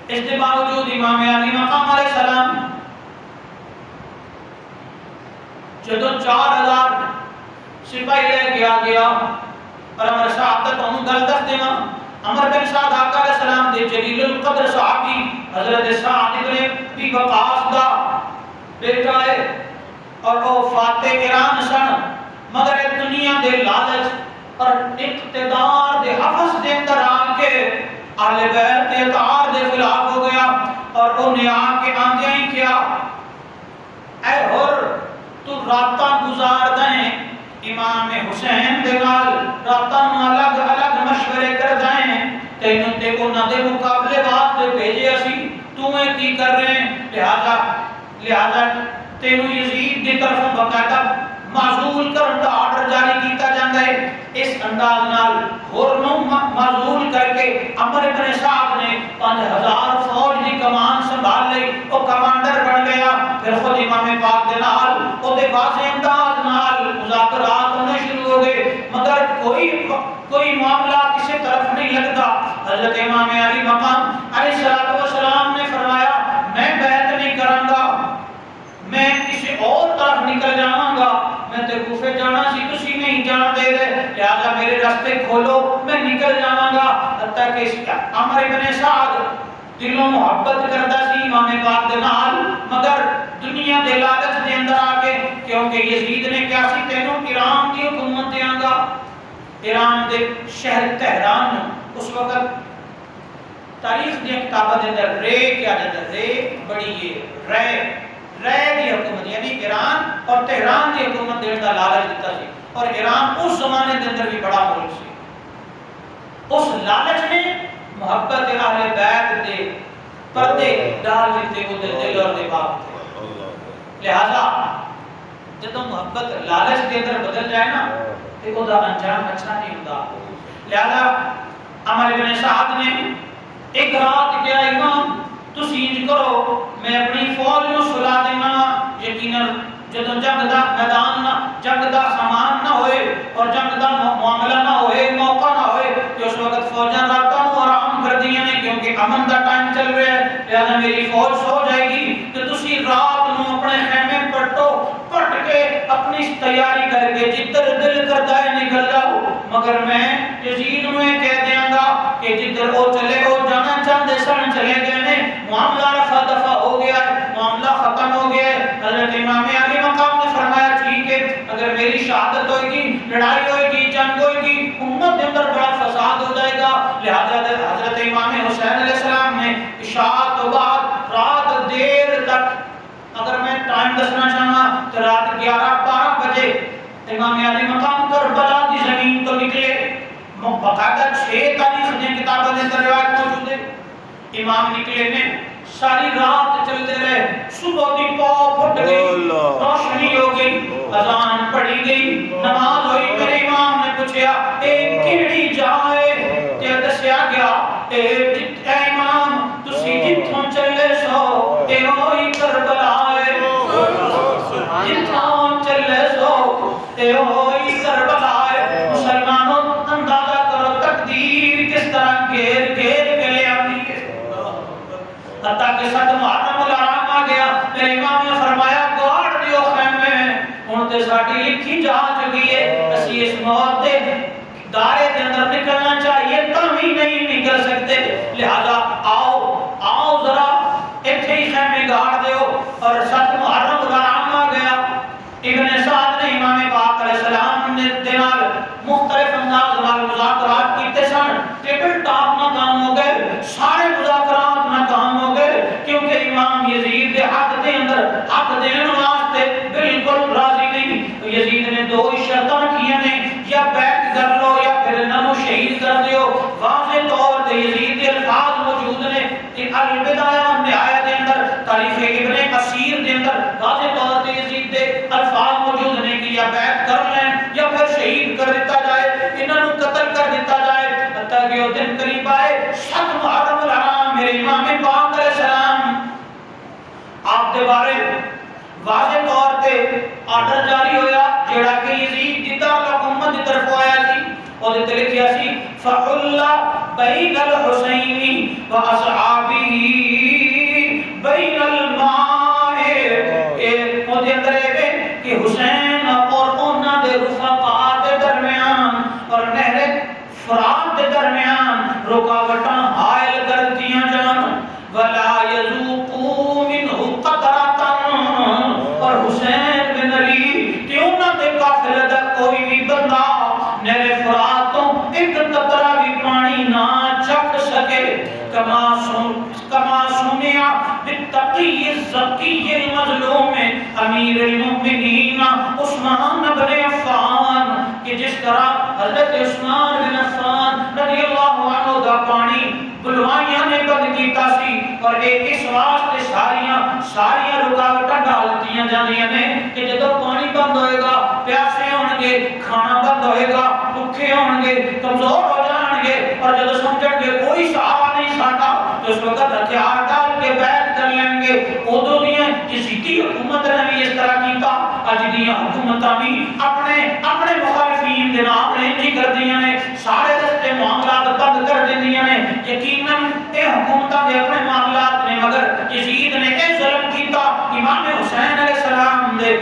[SPEAKER 1] اس کے باوجود امام علی مقام علیہ السلام جدو 4000 سپاہی لے گیا گیا اور عمر صاحب تک انہوں گل دست دینا. عمر بن سعد آقا علیہ السلام دے جلیل القدر صحابی حضرت سعد ابن ابی وقاص دا بیٹا ہے اور وہ فاتح ایران سن, مگر دنیا دے لالچ اور اقتدار دے حفظ دے اندر آ کے اہل بیت کے اطہار دے خلاف ہو گیا اور انہیں آ کے آندیاں ہی کیا اے ہر تو راتاں گزار دیں امام حسین دے نال, راتاں الگ الگ مشورے کر دیں, تینوں تے انہاں دے مقابلے واسطے بھیجے اسی, تمہیں کی کر رہے ہیں, لہذا تینوں یزید دی طرف باقاعدہ معزول کرن دا آرڈر جاری کیتا جاندا ہے. اس انداز نال ہورنوں معزول کر کے عمر بن صاحب نے 5000 فوج دی کمان سنبھال لئی, او کمانڈر بن گیا. پھر خود امام پاک دے نال او دے واضح انداز نال مذاکرات ہونے شروع ہو گئے, مگر کوئی معاملہ کسی طرف نہیں لگتا. حضرت امام علی مقام علیہ السلام نے فرمایا میں بیعت نہیں کراں گا, میں کسی اور طرف نکل جاواں گا, میں تے کوفے جانا سی تسی نہیں جان دے رہے, لہذا میرے راستے کھولو میں نکل جاواں گا. حتیٰ کہ عمر بن سعد دلوں محبت کردا سی امام پاک دے نال, مگر دنیا دے لالچ دے اندر آ کے, کیونکہ یزید نے کیا سی تینوں ایران دی حکومت دیاں گا. ایران دے شہر تہران اس وقت تاریخ دی کتاباں دے اندر رے کیا جاتا ہے, رے بڑی ہے رے دی حکومت, یعنی ایران اور تہران دی حکومت دینے کا لالچ دیتا سی, اور ایران اس زمانے کے اندر بھی بڑا ملک سی. اس لالچ نے محبت اہل بیت دے پردے ڈال دیتے وہ دل اور دماغ تھے. لہذا جب محبت لالچ کے اندر بدل جائے نا تو وہ انجام اچھا نہیں ہوتا. لہذا عمر بن سعد نے ایک رات کیا امام تسی انج کرو میں اپنی فوج نو سلا دینا یقینا جدوں جنگ دا میدان نہ جنگ دا سامان نہ ہوئے اور جنگ دا معاملہ نہ ہوئے موقع نہ ہوئے کہ اس وقت فوجاں راتاں نو آرام کر دیاں نے کیونکہ امن دا ٹائم چل رہا ہے لہذا میری فوج سو جائے گی تو تسی رات نو اپنے خیمے پٹو پٹ کے اپنی تیاری کر کے جدھر دل کرتا ہے نکل جاؤ مگر میں یزید نو کہہ دیاں گا کہ جدھر وہ چلے وہ جانا چاہتے سن چلے گئے نے معاملہ رفع دفع ہو گیا ہے معاملہ ختم ہو گیا ہے. حضرت امام علی مقام نے فرمایا ٹھیک ہے اگر میری شہادت ہوئے گی لڑائی ہوئے گی جنگ ہوئے گی امت کے اندر بڑا فساد ہو جائے گا لہذا حضرت امام حسین علیہ السلام نے عشاء تو بعد رات دیر تک اگر میں ٹائم دسنا چاہوں تو رات 11-12 بجے امام علی مقام کربلا کی زمین تو نکلے باقاعدہ 6 تاریخ نے کتابوں میں روایت موجود ہے امام نکلے نے ساری رات چلتے رہے صبح کی پاؤ پھٹ گئی روشنی ہو گئی اذان پڑھی گئی نماز ہوئی میرے امام نے پوچھا اے کیڑی جائے تے دسیا گیا اے امام تسی جتھوں چلے سو اے ہوئی کربلا ہے جتھوں چلے سو اے ہوئی کربلا ہے. مسلمانوں اندازہ کرو تقدیر کس طرح گھیر گھیر کے لے آتی ہے حتیٰ کہ 7 محرم الحرام آ گیا میرے امام نے فرمایا گاڑ دیو خیمے ہن تے ساڈی لکھی جا چکی ہے اسی اس موت دے دائرے دے اندر نکلنا چاہیے تم ہی نہیں نکل سکتے لہذا آؤ ذرا ایتھے ہی خیمے گاڑ دیو اور 7 محرم الحرام آ گیا. ابن سعد نے امام پاک علیہ السلام نے دنال مختلف انداز نال مذاکرات کیتے سن ٹیبل ٹاپ ناکام ہو گئے سارے مذاکرات ناکام ہو گئے کیونکہ امام یزید کے حق دے اندر حق دین واسطے بالکل راضی نہیں. یزید نے 2 شرطاں رکھیاں نے یا بیعت کر لو یا پھر انہوں شہید کر دیو. واضح طور تے یزید کے الفاظ موجود نے البدایہ والنہایہ کے اندر تاریخ ابن کثیر کے اندر واضح طور تے یزید کے الفاظ موجود نے کہ یا بیعت کر لیں یا پھر شہید کر دیتا جائے انہوں قتل کر دیتا جائے. حتیٰ کہ وہ دن قریب آئے 7 محرم الحرام میرے امام پاک علیہ السلام آپ کے بارے واضح طور تے آرڈر جاری ہویا جڑا کہ یزید کی دارالحکومت کی طرف آیا سی اور تے لکھیا سی فَحُلَّ بَيْنَ الْحُسَيْنِ وَأَصْحَابِهِ بَيْنَ الْمَاءِ ایک مودے اندر ہے کہ حسین اور انہاں دے رفقاء دے درمیان اور نہر فرات دے درمیان رکاوٹاں حائل کر دیا جان وَلَا يَذُوقُوا مِنْهُ قَطْرَةً اور حسین بن علی کہ انہاں دے قافلے دا کوئی بھی بندہ نہر فرات تو ایک قطرہ بھی پانی نہ چکھ سکے. کما سنیا بالتقی الزکی المظلوم امیر المؤمنین عثمان بن عفان کہ جس طرح حضرت عثمان بن عفان رضی اللہ عنہ دا پانی بلوائیاں نے بند کیتا سی اور اس واسطے ساریاں رکاوٹاں ڈالتیاں جاندیاں نے کہ جدوں پانی بند ہوئے گا پیاسے ہون گے کھانا بند ہوئے گا بھوکے ہون گے کمزور ہو جان گے اور جدوں سمجھن گے کوئی سہارا نہیں ساڈا تو اس وقت ہتھیار ڈال کے بیعت کر لیں گے. ادو دیاں یزیدی حکومت نے بھی اس طرح کیتا اج دیاں حکومتاں بھی اپنے مخالفین دے نام نہیں کر دیاں نے سارے رستے معاملات بند کر دیندیاں نے. یقیناً اے حکومتاں دے اپنے معاملات نے مگر یزید نے اے ظلم کیتا امام حسین علیہ السلام دے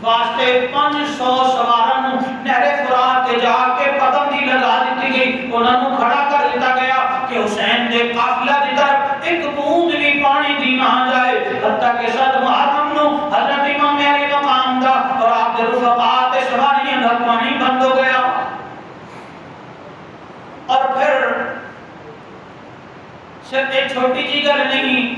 [SPEAKER 1] واسطے 500 سواراں نوں نہر فرات تے جا کے پابندی لگا دتی گئی انہاں نوں کھڑا کر دتا گیا کہ حسین دے قافلہ دی طرف ایک بوند بھی پانی دی نہ جائے. حتیٰ کہ 7 محرم نوں حضرت امام علی مقام دا اور آپ دے رفقاء تے سواریاں دا پانی بند ہو گیا. اور پھر صرف ایک چھوٹی جی گل نہیں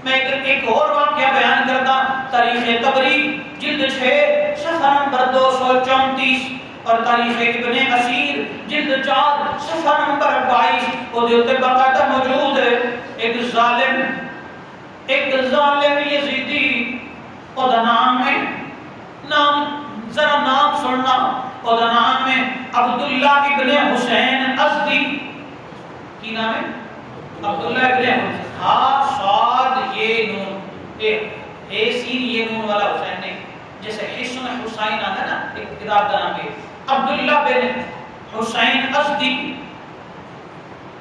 [SPEAKER 1] میں ایک اور واقعہ بیان کرتا. تاریخ طبری جلد 6 صفحہ نمبر 234 اور تاریخ ابن اسیر جلد 4 صفحہ نمبر 22 وہ دیوتے باقاعدہ موجود ہے. ایک ظالم یزیدی اور نام اور نام ہے عبداللہ ابن حسین ازدی. کی نام ہے؟ عبداللہ ابن حسین. ہاں صاد یہ نون اے سین یہ نون والا حسین نہیں. جیسے حسن حسین آتا ہے نا ایک کتاب کا نام ہے عبداللہ بن حسین ازدی.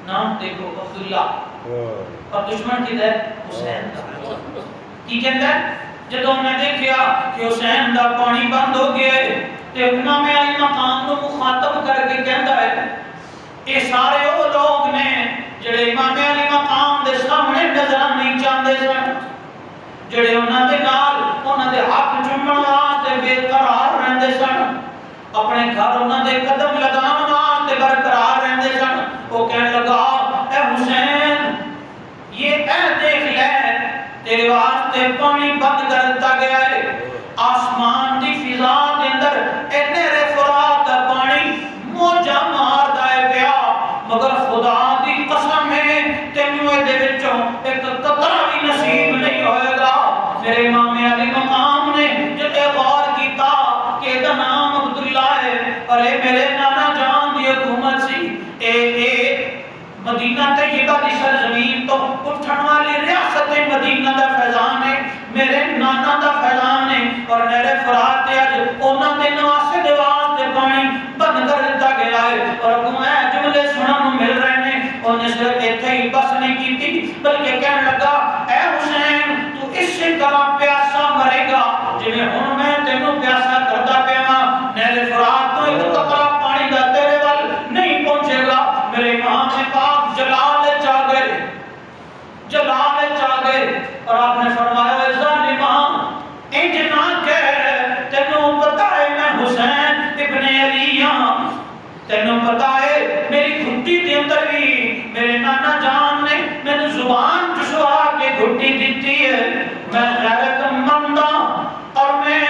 [SPEAKER 1] نام دیکھو عبداللہ اور دشمن کی ہے حسین کا. کی کہتا ہے جدوں میں دیکھیا کہ حسین دا پانی بند ہو گیا ہے تے امام علی مقام کو مخاطب کر کے کہتا ہے اے سارے وہ لوگ نے جڑے امام علی مقام دے سامنے نظر نہیں چاہتے سن, جڑے انہاں دے نال انہاں دے حق چومن واسطے بے قرار رہندے سن, اپنے گھر انہاں دے قدم لگان واسطے برقرار رہندے سن. وہ کہنے لگا اے حسین یہ اے دیکھ لے تیرے واسطے پانی بند کر دتا گیا ہے. آسمان دی فضا دے اندر نیرے فرات دا پانی موجہ ماردا ہے پیا, مگر خدا دی قسم ہے تینوں دے وچوں ایک قطرہ بھی نصیب نہیں ہوئے گا. میرے امام علی مقام نے جب غور کیتا کہ دا نام عبداللہ ہے اور اے میرے نانا جان دی حکومت سی, اے مدینہ طیبہ دی سرزمین تو اٹھن والی ریاست مدینہ دا فیضان ہے, میرے نانا دا فیضان ہے, اور نہر فرات تے اج انہاں دے نواسے دے واسطے پانی بند کر دتا گیا ہے. اور اگوں اے جملے سنن نوں مل رہے ہیں. انہیں صرف ایتھے ہی بس نہیں کیتی بلکہ کہنے لگا اے حسین تو اسی طرح پیاسا مرے گا جویں ہن میں تینوں پیاسا کردا پیا ہاں. نہر فرات تو ایک قطرہ پانی دا تیرے ول نہیں پہنچے گا. میرے امام پاک جلال چاہ گئے اور آپ نے فرمایا اے ظالمان انج نہ کہہ, تینوں پتہ ہے میں حسین ابن علی ہاں, تینوں پتہ ہے میری گھٹی دے اندر بھی میرے نانا جان نے میں زبان چسوا کے گھٹی دیتی ہے. میں غیرت مند ہاں اور میں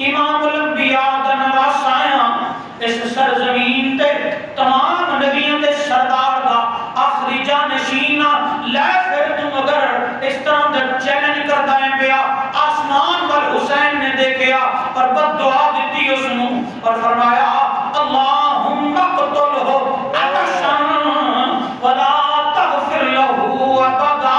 [SPEAKER 1] امام الانبیاء دا نواسا ہاں. اس سرزمین تے تمام نبیوں دے سردار دا آخری جانشین لے پھر تم اگر اس طرح دا چیلنج کرتا ہے پیا. آسمان پر حسین نے دیکھیا اور بد دعا دیتی اس نو اور فرمایا اللہم اقتلہ عطشا ولا تغفر لہ ابدا.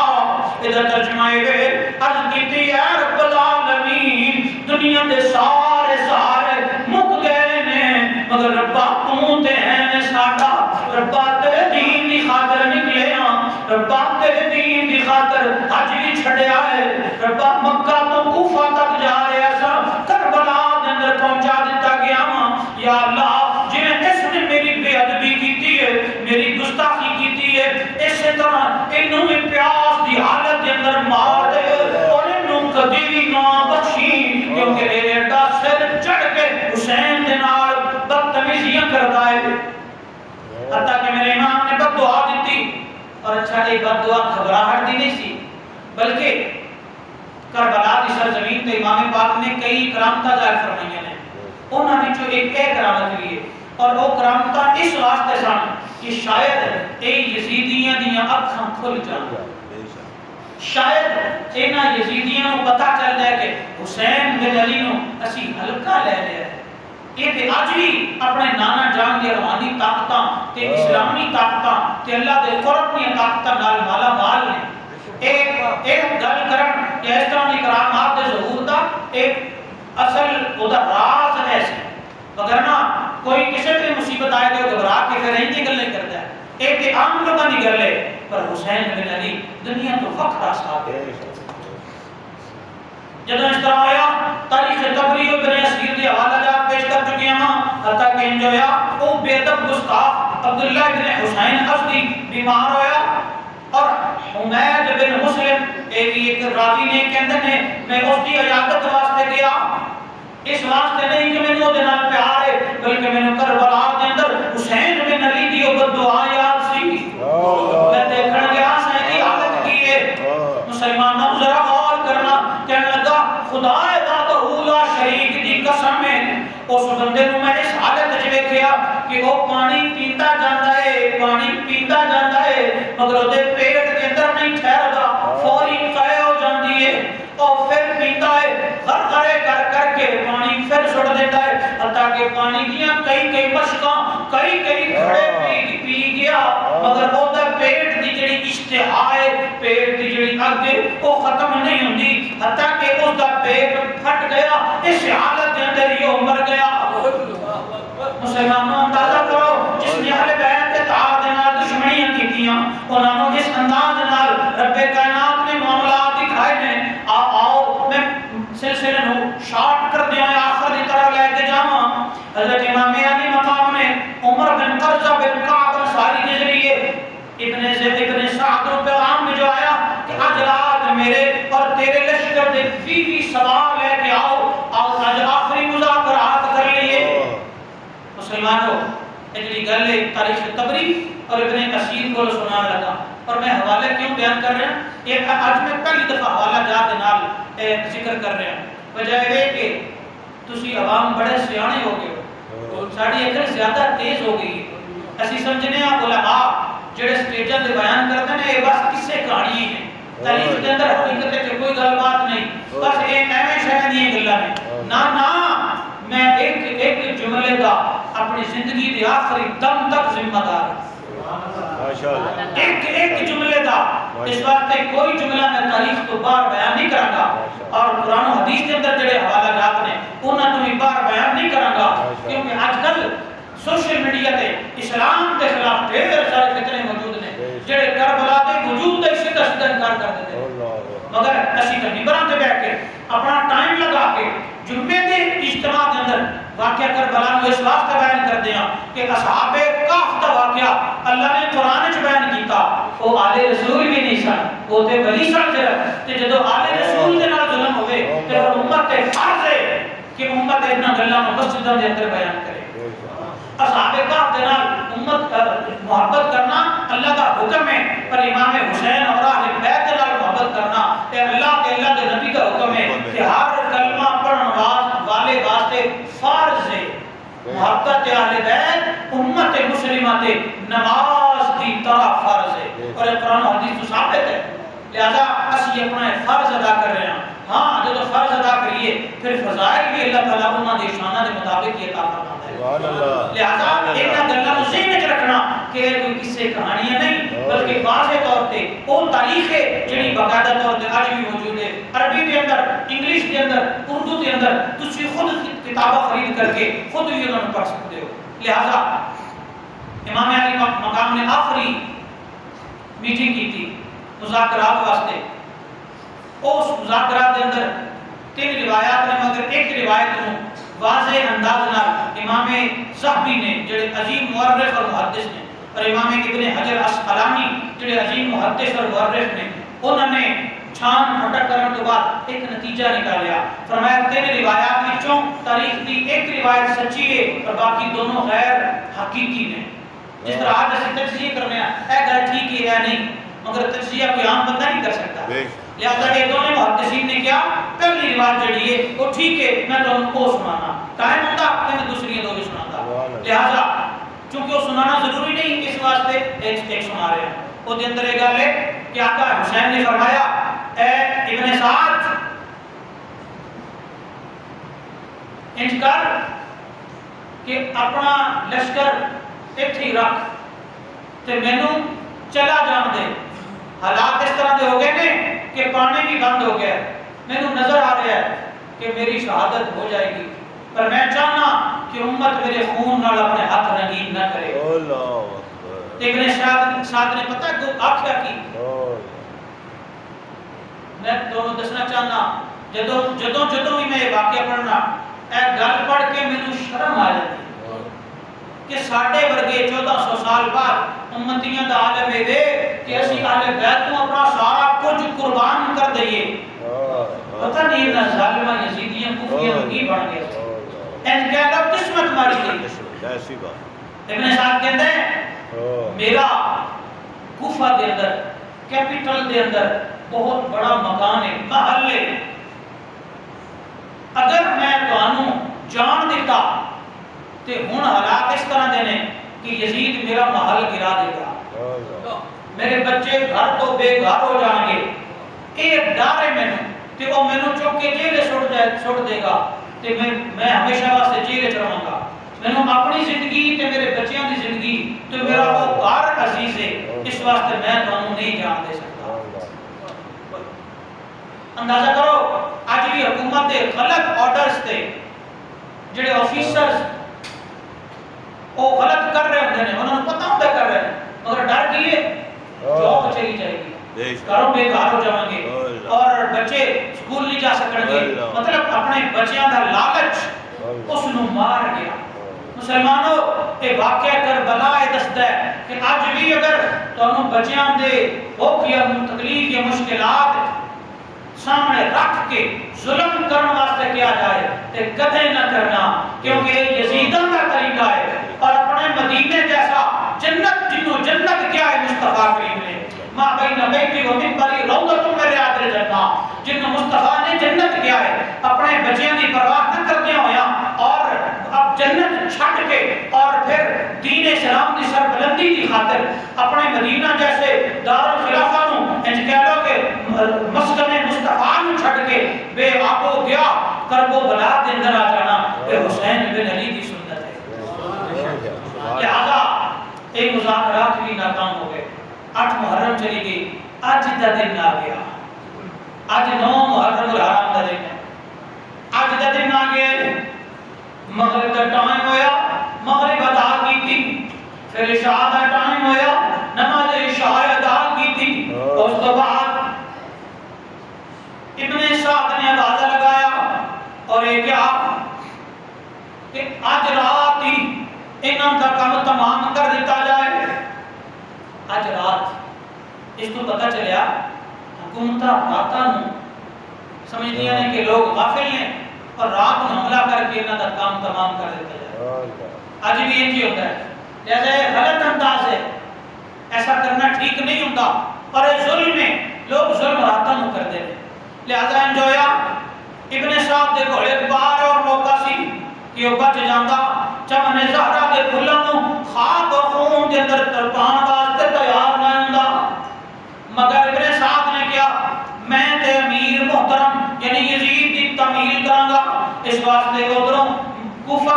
[SPEAKER 1] ادھر ترجمہ ہے عرض کیتی اے رب العالمین دنیا دے سارے مک گئے نے مگر ربا تو تے ہے ساڈا. ربا تیرے دین دی خاطر نکلے ہاں, ربا تیرے دین دی خاطر حج بھی چھڑیا ہے. ربا مکہ تو کوفہ تک جا رہے سا کربلا دے اندر پہنچا دیتا گیا ہاں. یا اللہ جنہیں اس نے میری بے ادبی کیتی ہے, میری گستاخی کیتی ہے, اسی طرح انہوں نے پیاس دی حالت دے اندر مار دے اور انہوں کبھی بھی نہ بخشی, کیونکہ ایڈا سر چڑھ کے حسین دے نال بدتمیزیاں کردا ہے. حتیٰ کہ میرے امام نے بد دعا دیتی اور اچھا ایک بد دعا گھبراہٹ دی نہیں سی بلکہ کربلا دی سرزمین تے امام پاک نے کئی کرامتاں ظاہر فرمائیاں نے. انہاں وچوں ایک کرامت بھی ہے اور وہ کرامتاں اس واسطے سن کہ شاید اے یزیدیاں دیاں اکھاں کھل جان, شاید انہاں یزیدیاں نوں پتہ چل جائے کہ حسین بن علی نوں اسی ہلکا لے لیا ہے. یہ تے اج بھی اپنے نانا جان دی روحانی طاقتاں تے اسلامی طاقتاں تے اللہ دے قرب دی طاقتاں نال مالا مال نے. ایک گل کرن کہ اس طرح دی کرامات دے ظہور دا ایک اصل اودا راز ہے سی, وگرنہ کوئی کسی بھی مصیبت آئے تو گھبرا کے پھر انہی گلیں کرتا ہے. ایک تے عام لوگاں دی گل ہے پر حسین بن علی دنیا تو فخر صاحب ہے. جدوں اس طرح ہویا تاریخ تبری ابن اسیر دی حوالہ جات پیش کر چکے ہیں حتیٰ کہ انجو ہویا او بے ادب گستاخ عبداللہ ابن حسین ازدی بیمار ہویا اور حمید بن مسلم ایک راوی نے کہندے نے میں اس دی عیادت واسطے گیا, اس واسطے نہیں کہ میں دے نال پیار ہے بلکہ میں کربلا دے اندر حسین بن علی دی بد دعا یاد سی. میں دیکھن گیا حسین دی حالت کی ہے. مسلمانوں ذرا غور کرنا. کہنے لگا خدا ذاتہ لا شریک دی قسم ہے اس بندے نوں میں اس حالت وچ ویکھیا کہ وہ پانی پیندا جاندا ہے مگر اودے پیٹ دے اندر نہیں ٹھہردا, فوری قے ہو جاندی ہے اور پھر پیندا ہے غرغرے کر کے پانی پھر سٹ دیندا ہے حتیٰ کہ پانی دی کئی کھڑے پی گیا مگر وہ پیٹ دی جڑی اشتہا ہے پیٹ دی جڑی اگ وہ ختم نہیں ہوندی حتیٰ کہ اس دا پیٹ پھٹ گیا اس حالت کے اندر یہ مر گیا مسلمانوں اندازہ کرو جس نے اہل بیت اتحاد دے نال دشمنیاں کیتیاں انہاں نوں اس انداز دے نال رب کائنات نے معاملات دکھائے نے آؤ میں سلسلے نو شارٹ کر دیاں آخر دی طرح لے کے جاواں حضرت امام علی مقام نے عمر بن قرظہ بن کعب انصاری کے ذریعے ابن سعد کو پیغام میں جو آیا کہ آج رات میرے اور تیرے لشکر دے 20 سوار لے کے آؤ اور آج آخری مذاکرات کر لیے مسلمانوں اجلی گل ہے تاریخ طبری اور ابن کثیر کو سنان لگا اور میں حوالے کیوں بیان کر رہا ہوں ایک آج میں پہلی دفعہ حوالہ جات نال ذکر کر رہا ہوں وجہ یہ کہ تسی عوام بڑے سیانے ہو گئے ہو ساڑی اکھر زیادہ تیز ہو گئی اسی سمجھنے آپ علماء جڑے سٹیجاں دے بیان کرتے ہیں یہ بس کسے کہانی ہیں تاریخ کے اندر حقیقت ہے کوئی گل بات نہیں بس ایک ایویں شے دی گلاں ہیں نا میں ایک جملے دا اپنی زندگی دے آخری دم تک ذمہ دار ماشاءاللہ ایک جملے دا اس واسطے کوئی جملہ میں تاریخ تو باہر بیان نہیں کروں گا اور قرآن و حدیث کے اندر جڑے حوالہ جات نے انہاں تو بھی باہر بیان نہیں کروں گا کیونکہ آج کل سوشل میڈیا تے اسلام کے خلاف ڈھیر سارے فتنے موجود نے جڑے کربلا دے وجود دا سیدھا انکار کر دیتے مگر اسی تے ممبراں تے بیٹھ کے اپنا ٹائم لگا کے جمعے دے اجتماع کے اندر واقعہ کربلا نو اس واسطے بیان کر دیا کہ اصحاب کہف دا واقعہ اللہ نے قرآن وچ بیان کیتا او آل رسول بھی نہیں سن وہ تے ولی سن تے جدوں آل رسول دے نال ظلم ہوے تے امت تے فرض ہے کہ امت اتنا گلاں مسجداں دے اندر بیان کرے اصحاب کہف دے نال امت محبت کرنا اللہ کا حکم ہے پر امام حسین اور اہل بیت دے نال محبت کرنا تے اللہ کے نبی کا حکم ہے کہ ہر کلمہ پڑھن والے واسطے فرض ہے محبت اہل بیت امت مسلمہ تے نماز دی طرح فرض ہے اور قرآن و حدیث تو ثابت ہے لہذا اسی اپنا فرض ادا کر رہے ہیں ہاں جب فرض ادا کریے پھر فضائل بھی اللہ تعالیٰ انہاں دی شانہ دے مطابق یہ عطا فرماتا ہے لہذا ایک گلاں نوں ذہن وچ رکھنا کہ کوئی قصے کہانیاں نہیں بلکہ واضح طور تے وہ تاریخ ہے جڑی باقاعدہ طور تے اج بھی موجود ہے عربی دے اندر انگلش دے اندر اردو دے اندر تسی خود کتاباں خرید کر کے خود بھی انہاں پڑھ سکتے ہو لہذا امام علی مقام نے آخری میٹنگ کی تھی مذاکرات واسطے اس مذاکرات کے اندر 3 روایات نے مگر ایک روایت کو واضح انداز نال امام ذہبی نے جڑے عظیم مورخ اور محدث نے اور امام ابن حجر اسقلانی جڑے عظیم محدث اور مورخ نے انہوں نے چھان پھٹک کرنے کے بعد ایک نتیجہ نکالیا فرمایا 3 روایات وچوں تاریخ دی ایک روایت سچی ہے اور باقی دونوں غیر حقیقی نے جس طرح آج اسی تجزیہ کرنے اے گل ٹھیک ہے یا نہیں مگر تجزیہ کوئی عام بندہ نہیں کر سکتا لہذا یہ دونوں محدثین نے کیا پہلی روایت جڑی ہے وہ ٹھیک ہے میں تو ان کو سنانا قائم ہوتا میں دوسری دو بھی سناتا لہذا چونکہ وہ سنانا ضروری نہیں اس واسطے ایک سنا رہے ہیں وہ دے اندر یہ گل ہے کہ آقا حسین نے فرمایا اے ابن سعد انج کر کہ اپنا لشکر ایتھے رکھ تے مینوں چلا جان دے حالات اس طرح دے ہو گئے نے کہ پانی بھی بند ہو گیا مینوں نظر آ رہا ہے کہ میری شہادت ہو جائے گی پر میں چاہنا کہ امت میرے خون نال اپنے ہاتھ رنگین نہ کرے ابن سعد نے پتہ ہے کہ آخیا کی میں دونوں دسنا چاہنا جدوں بھی میں یہ واقعہ پڑھنا اے گل پڑھ کے مینوں شرم آ جاتی کہ ساڑھے ورگے 1400 سال بعد امتیاں دا عالم ہے دے کہ اسی اہل بیت تو اپنا سارا کچھ قربان کر دئیے پتہ نہیں نا ظالمہ یزیدیاں کفیاں کی بڑھ گئے ان کے لوگ قسمت ماری گئی ابن سعد کہتے ہیں میرا کوفہ دے اندر کیپٹل دے اندر بہت بڑا مکان ہے محل ہے اگر میں تانوں جان دیتا تے ہن حالات اس طرح دے نے کہ یزید میرا محل گرا دے گا میرے بچے گھر تو بے گھر ہو جائیں گے ایک ڈر ہے مینوں تے وہ مینوں چوک کے جیل چھوڑ دے گا تے میں ہمیشہ واسطے جیل وچ رہاں گا میں اپنی زندگی تے میرے بچیاں دی زندگی تے میرا وہ گھر عزیز ہے، اس واسطے میں تانوں نہیں جان دے سکتا۔ اندازہ کرو اج بھی حکومت دے غلط آرڈرز تے جڑے آفیسرز وہ غلط کر رہے ہوندے نے، انہوں نے پتہ ہوتا کر رہے ہیں، مگر ڈر کی ہے جاب چلی جائے گی، گھروں بے گھر ہو جائیں گے اور بچے سکول نہیں جا سکیں گے، مطلب اپنے بچیاں دا لالچ اس نو مار گیا۔ مسلمانوں یہ واقعہ کربلا دستا ہے کہ اج بھی اگر تانوں بچیاں دے بھوک یا تکلیف یا مشکلات سامنے رکھ کے ظلم کرنے واسطے کیا جائے تے کدے نہ کرنا، کیونکہ یزیداں کا طریقہ ہے، اور اپنے مدینے جیسا جنت جنوں جنت کیا ہے مصطفیٰ کریم نے، ما بین بیتی و منبری روضۃ من ریاض الجنہ، جنوں مصطفیٰ نے جنت کیا ہے، اپنے بچیاں دی پرواہ نہ کرتے ہویا اور اب جنت چھٹ کے اور پھر دین اسلام دی سربلندی کی خاطر اپنے مدینہ جیسے دارالخلافہ نو انج کہہ لو کہ مسکن مصطفیٰ نو چھٹ کے بے آب و گیا کرب و بلا دے اندر آ جانا، یہ حسین بن علی دی سنت ہے۔ لہذا ایک مذاکرات بھی ناکام ہو گئے، 8 محرم چلی گئی، آج دا دن آ گیا، آج 9 محرم الحرام دا دن ہے، آج دا دن آ گیا، مغرب دا ٹائم ہویا، مغرب ادا کی تھی، پھر عشاء دا ٹائم ہویا، نماز عشاء ادا کی تھی، اس کے بعد ابن سعد نے آوازہ لگایا اور یہ کیا کہ آج رات ہی انہوں کا کام تمام کر دیتا جائے، آج رات۔ اس کو پتہ چلیا حکومتہ راتاں سمجھ دیا نے کہ لوگ غافل ہیں اور رات کو حملہ کر کے انہوں کا کام تمام کر دیتا جائے۔ آج بھی یہ چیز ہوتا ہے، جیسے غلط انداز ہے، ایسا کرنا ٹھیک نہیں ہوتا، اور ظلم میں لوگ ظلم راتاں کر دے ہیں۔ لہذا انجویا ابن صاحب دے گھوڑے بار اور موقع سی کہ وہ بچ جاندہ چمن زہرہ دے پھلوں خاک و خون دے اندر ترپان واسطے تیار نہ ہوندا، مگر ابن صاحب نے کیا میں تے امیر محترم یعنی یزید دی تعمیل کروں گا، اس واسطے کہ ادھروں کوفہ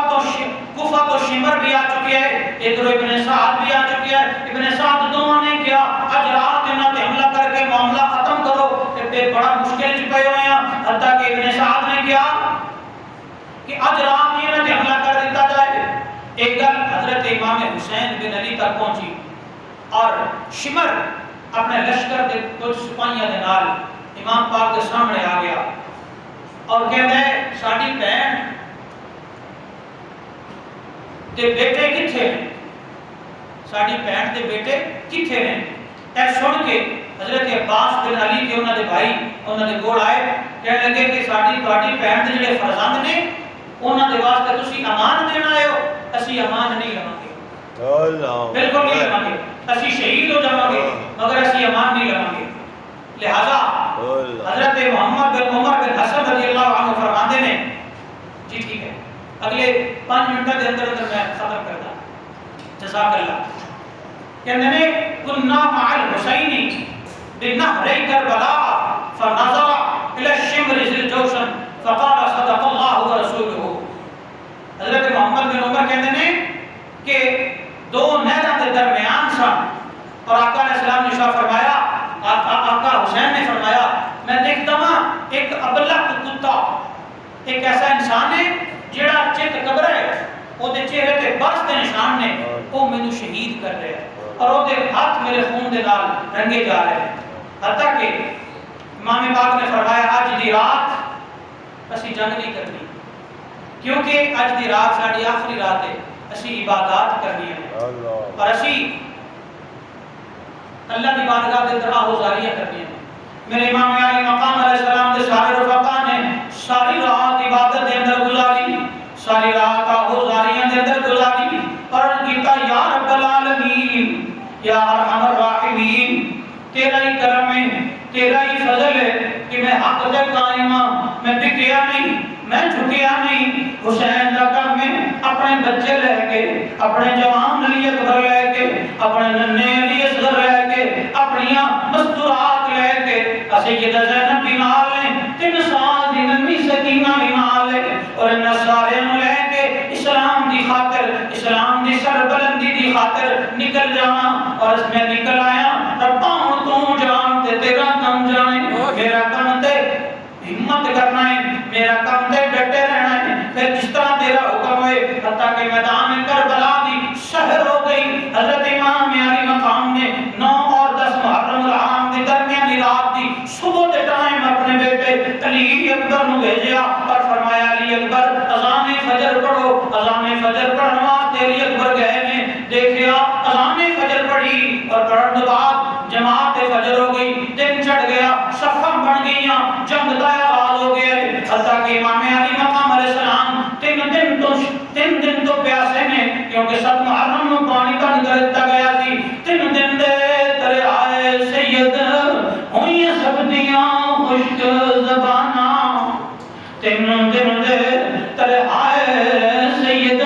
[SPEAKER 1] تو شمر بھی آ چکی ہے، ادھر ابن سعد بھی آ چکی ہے، ابن سعد دونوں نے کیا اج رات انہاں تے حملہ کر کے معاملہ ختم کرو، تے بڑا مشکل چ پے ہوئے ہیں، حتیٰ کہ ابن سعد نے کیا کہ اج رات انہاں تے حملہ کر دیتا جائے۔ ایک گل حضرت امام حسین بن علی تک پہنچی اور شمر اپنے لشکر دے کچھ سپاہیاں دے نال امام پاک کے سامنے آ گیا اور کہتا ہے ساڈی بہن تے بیٹے کتھے ہیں، ساڈی بہن تے بیٹے کتھے ہیں۔ اے سن کے حضرت عباس بن علی کے انہاں دے بھائی انہاں دے کول آئے، کہنے لگے کہ ساڈی تہاڈی بہن دے جڑے فرزند نے انہاں دے واسطے تسی امان دینا آئے ہو، اسی امان نہیں لواں گے، بالکل نہیں لواں گے، اسی شہید ہو جاواں گے مگر اسی امان نہیں لواں گے۔ لہذا حضرت محمد بن عمر بن حسن رضی اللہ عنہ فرماتے ہیں جی ٹھیک ہے اگلے 5 منٹوں کے اندر میں ختم کرتا، جزاک اللہ۔ کہتے ہیں کنا مع الحسین بنہر کربلا فنظر الى الشمر ذی الجوشن فقال صدق اللہ ورسولہ۔ حضرت محمد بن عمر کہتے ہیں کہ 2 نہروں کے درمیان سن اور آقا علیہ السلام نے شاہ فرمایا، آقا حسین نے فرمایا میں دیکھتا ہوں ایک ابلک کتا، ایک ایسا انسان ہے جڑا چت قبر ہے وہ دے چہرے تے برس دے نشان نے، وہ مینوں شہید کر رہے ہیں اور وہ دے ہاتھ میرے خون دے نال رنگے جا رہے ہیں۔ حتیٰ کہ امام پاک نے فرمایا آج دی رات اسی جنگ نہیں کرنی، کیونکہ آج دی رات ساڈی آخری رات ہے، اسی عبادات کرنی ہے اور اسی اللہ کی بارگاہ کے اندر آہوزاریاں کرنی ہیں۔ میرے امام علی مقام علیہ السلام کے سارے رفقا نے ساری رات عبادت کے اندر گزاری، ساری رات آہوزاریاں کے اندر گزاری اور کیتا یا رب العالمین یا ارحم الراحمین، تیرا ہی کرم ہے، تیرا ہی فضل ہے کہ میں حق دے قائم ہوں، میں بکیا نہیں، میں جھکیا نہیں۔ حسین رقم میں اپنے بچے لے کے، اپنے جوان علی اکبر لے کے، اپنے ننے علی اصغر لے کے، اپنیاں مستورات لے کے، سیدہ زینب بھی نال لیں، 3 سال دی نمی سکینہ بھی نال لیں اور ان سارے لے کے اسلام دی خاطر اور اس میں نکل آیا ربا ہوں تو جانتے تیرا کم جانے میرا کم تے ہمت کرنا ہے میرا کم تے ڈٹے رہنا ہے پھر جس طرح تیرا حکم ہوئے حتیٰ کہ میدان کربلا دی شہر ہو گئی حضرت امام علی مقام نے 9 اور 10 محرم العام دی درمیانی رات دی صبح دے ٹائم اپنے بیٹے علی اکبر نو بھیجیا اور فرمایا علی اکبر اذان فجر پڑھو اذان فجر پڑھن واسطے علی اکبر گئے نے دیکھیا اذان فجر پڑھی اور پڑھن کے بعد جماعت فجر ہو گئی دن چڑھ گیا صفاں بن گئیاں جنگ دا آغاز ہو گیا حتیٰ کہ امام علی مقام علیہ السلام 3 دن تو پیاسے نے کیونکہ 7 محرم نو پانی بند کر دتا گیا تھی 3 دن دے ترے آئے سید ہوئی سب دیاں خشک زباناں 3 دن دے ترے آئے سید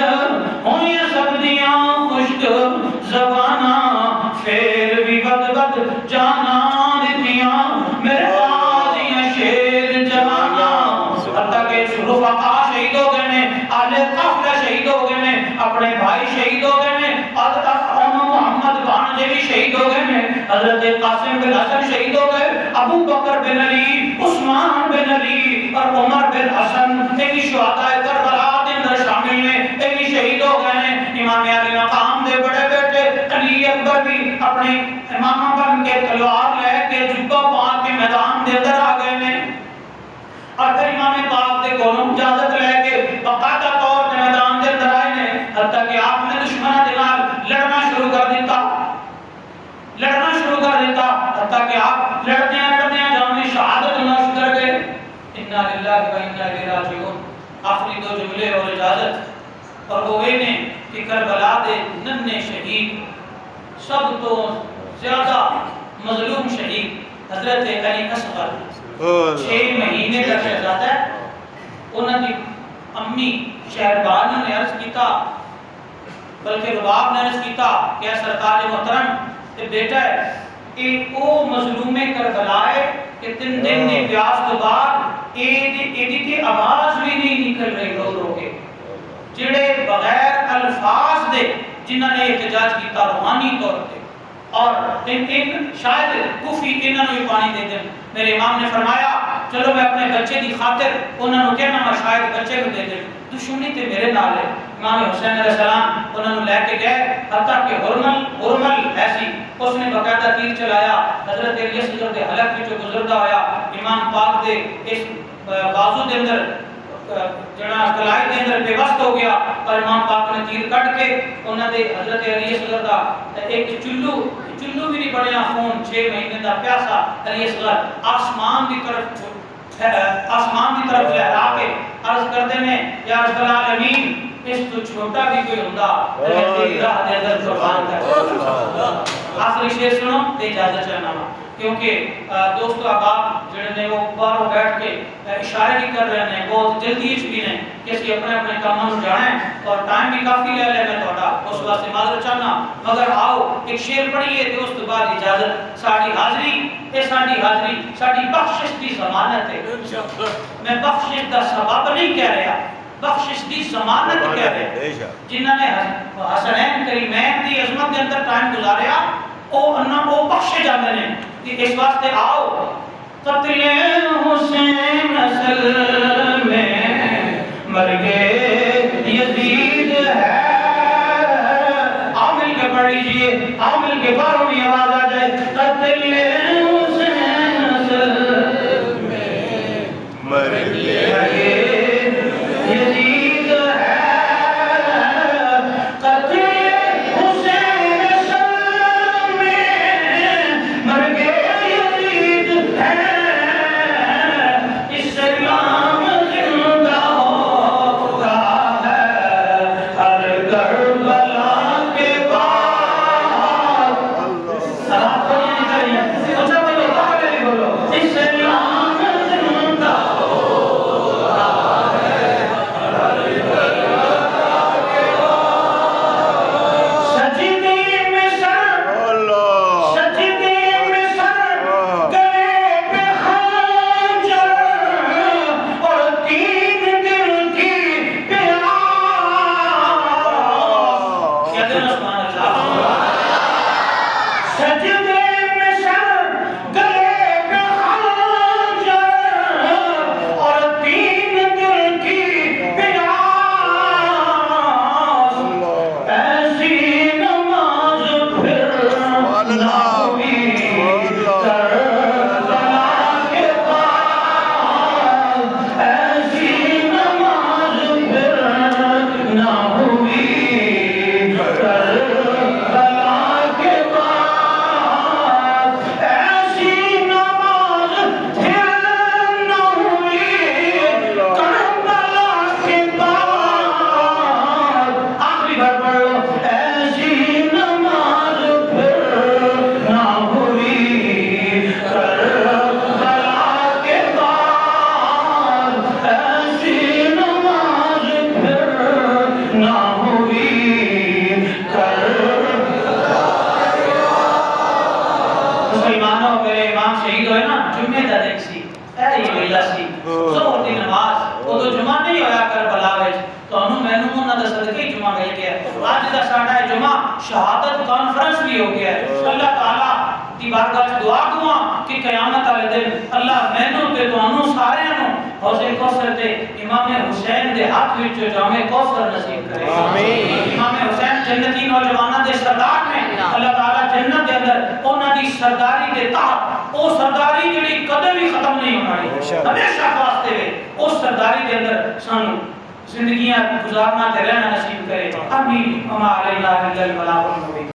[SPEAKER 1] ہوئی سب دیاں خشک زباناں پھر بھی ود جانا دیتیاں میرے آدیاں شیر جوانا حتیٰ کہ رفقا شہید ہو گئے نے آل قافلہ شہید ہو گئے نے اپنے بھائی شہید ہو گئے نے محمد بانجے بھی شہید ہو گئے نے حضرت قاسم بن حسن شہید ہو گئے ابو بکر بن علی عثمان بن علی اور عمر بن حسن یہ بھی شہداء کربلا کے اندر شامل ہیں یہ بھی شہید ہو گئے ہیں امام علی مقام دے بڑے بیٹے علی اکبر بھی اپنے امامہ بن کے تلوار لے کے جبہ پا کے میدان دے اندر آ گئے نے اور پھر امام پاک دے کولوں اجازت لے کے باقاعدہ طور تے میدان دے اندر آئے نے حتیٰ کہ آپ نے دشمناں دے نال لڑنا شروع کر دیتا حتیٰ کہ آپ لڑتے جان شہادت نوش کر گئے انا للہ و انا الیہ راجعون آخری 2 جملے اور اجازت اور وہ نے کہ کربلا دے ننھے شہید سب تو زیادہ مظلوم شہید حضرت علی اصغر 6 مہینے کا شہزادہ ہے انہوں نے امی شہربانو نے عرض کیتا بلکہ رباب نے عرض کیتا کہ سرکار محترم یہ بیٹا ہے ایک او مظلوم کربلا ہے کہ 3 دن نے پیاس تو بعد ایدی کی آواز بھی نہیں نکل رہی رو کے جڑے بغیر الفاظ دے جنہوں نے احتجاج کیتا روحانی طور پہ اور ان شاید کفی انہوں نے پانی دے دیں میرے امام نے فرمایا چلو میں اپنے بچے دی خاطر انہوں نے کہنا میں شاید بچے کو دے دیں دشمنی تے میرے نال ہے امام حسین علیہ السلام انہوں نے لے کے گئے حتیٰ کہ ہرمل ایسی اس نے باقاعدہ تیر چلایا حضرت علی اصغر دے حلق وچوں گزردا ہویا امام پاک دے اس بازو دے اندر جڑا کلائی دے اندر بے وست ہو گیا اور امام پاک نے تیر کٹ کے انہوں نے حضرت علی اصغر دا ایک چلو بھی نہیں بڑھیا خون 6 مہینے دا پیاسا علی اصغر آسمان کی طرف لہرا کے عرض کرتے ہیں یا رب العالمین اس تو چھوٹا بھی کوئی ہوندا تیری راہ دے اندر قربان کر آخری شعر سنو تے اجازت چاہنا کیونکہ دوستو احباب جڑے نے وہ باہر بیٹھ کے اشارے بھی کر رہے ہیں بہت جلدی بھی نے کہ اسی اپنے کاموں نوں جانیں اور ٹائم بھی کافی لے لے میں تھوڑا اس واسطے معذرت چاہنا مگر آؤ ایک شعر پڑھیے تے اس کے بعد اجازت ساڈی حاضری ساڈی بخشش دی ضمانت ہے میں بخشش دا سبب نہیں کہہ رہا بخشش دی ضمانت کہہ رہے جنہوں نے حسنین کریمین دی عظمت کے اندر ٹائم گزاریا وہ بخشے جاتے ہیں اس واسطے آؤ قتل حسین اصل میں مرگ یزید ہے عامل کے پڑھ لیجئے عامل کے باروں میں آواز آ جائے قتل حسین اصل میں مرگ شہید ہوئے نا جمعے دا دن سی اے یہ ویلا سی ظہر دی نماز وہ تو جمعہ نہیں ہویا کربلا وچ تانوں مینوں انہاں دا صدقہ ہی جمعہ مل گیا اج دا ساڈا جمعہ شہادت کانفرنس بھی ہو گیا ہے اللہ تعالی دی بارگاہ وچ دعا دعا کہ قیامت والے دن اللہ مینوں تے تانوں سارے نوں حوض کوثر تے امام حسین دے ہاتھ وچ جام کوثر نصیب کرے آمین امام حسین جنتی نوجواناں دے سردار نے اللہ تعالی جنت دے اندر انہاں دی سرداری دے تحت او سرداری جڑی کدے بھی ختم نہیں ہونی ہمیشہ واسطے ہے اس سرداری دے اندر سانو زندگیاں گزارنا تے رہنا نصیب کرے آمین وما علینا الا البلاغ المبین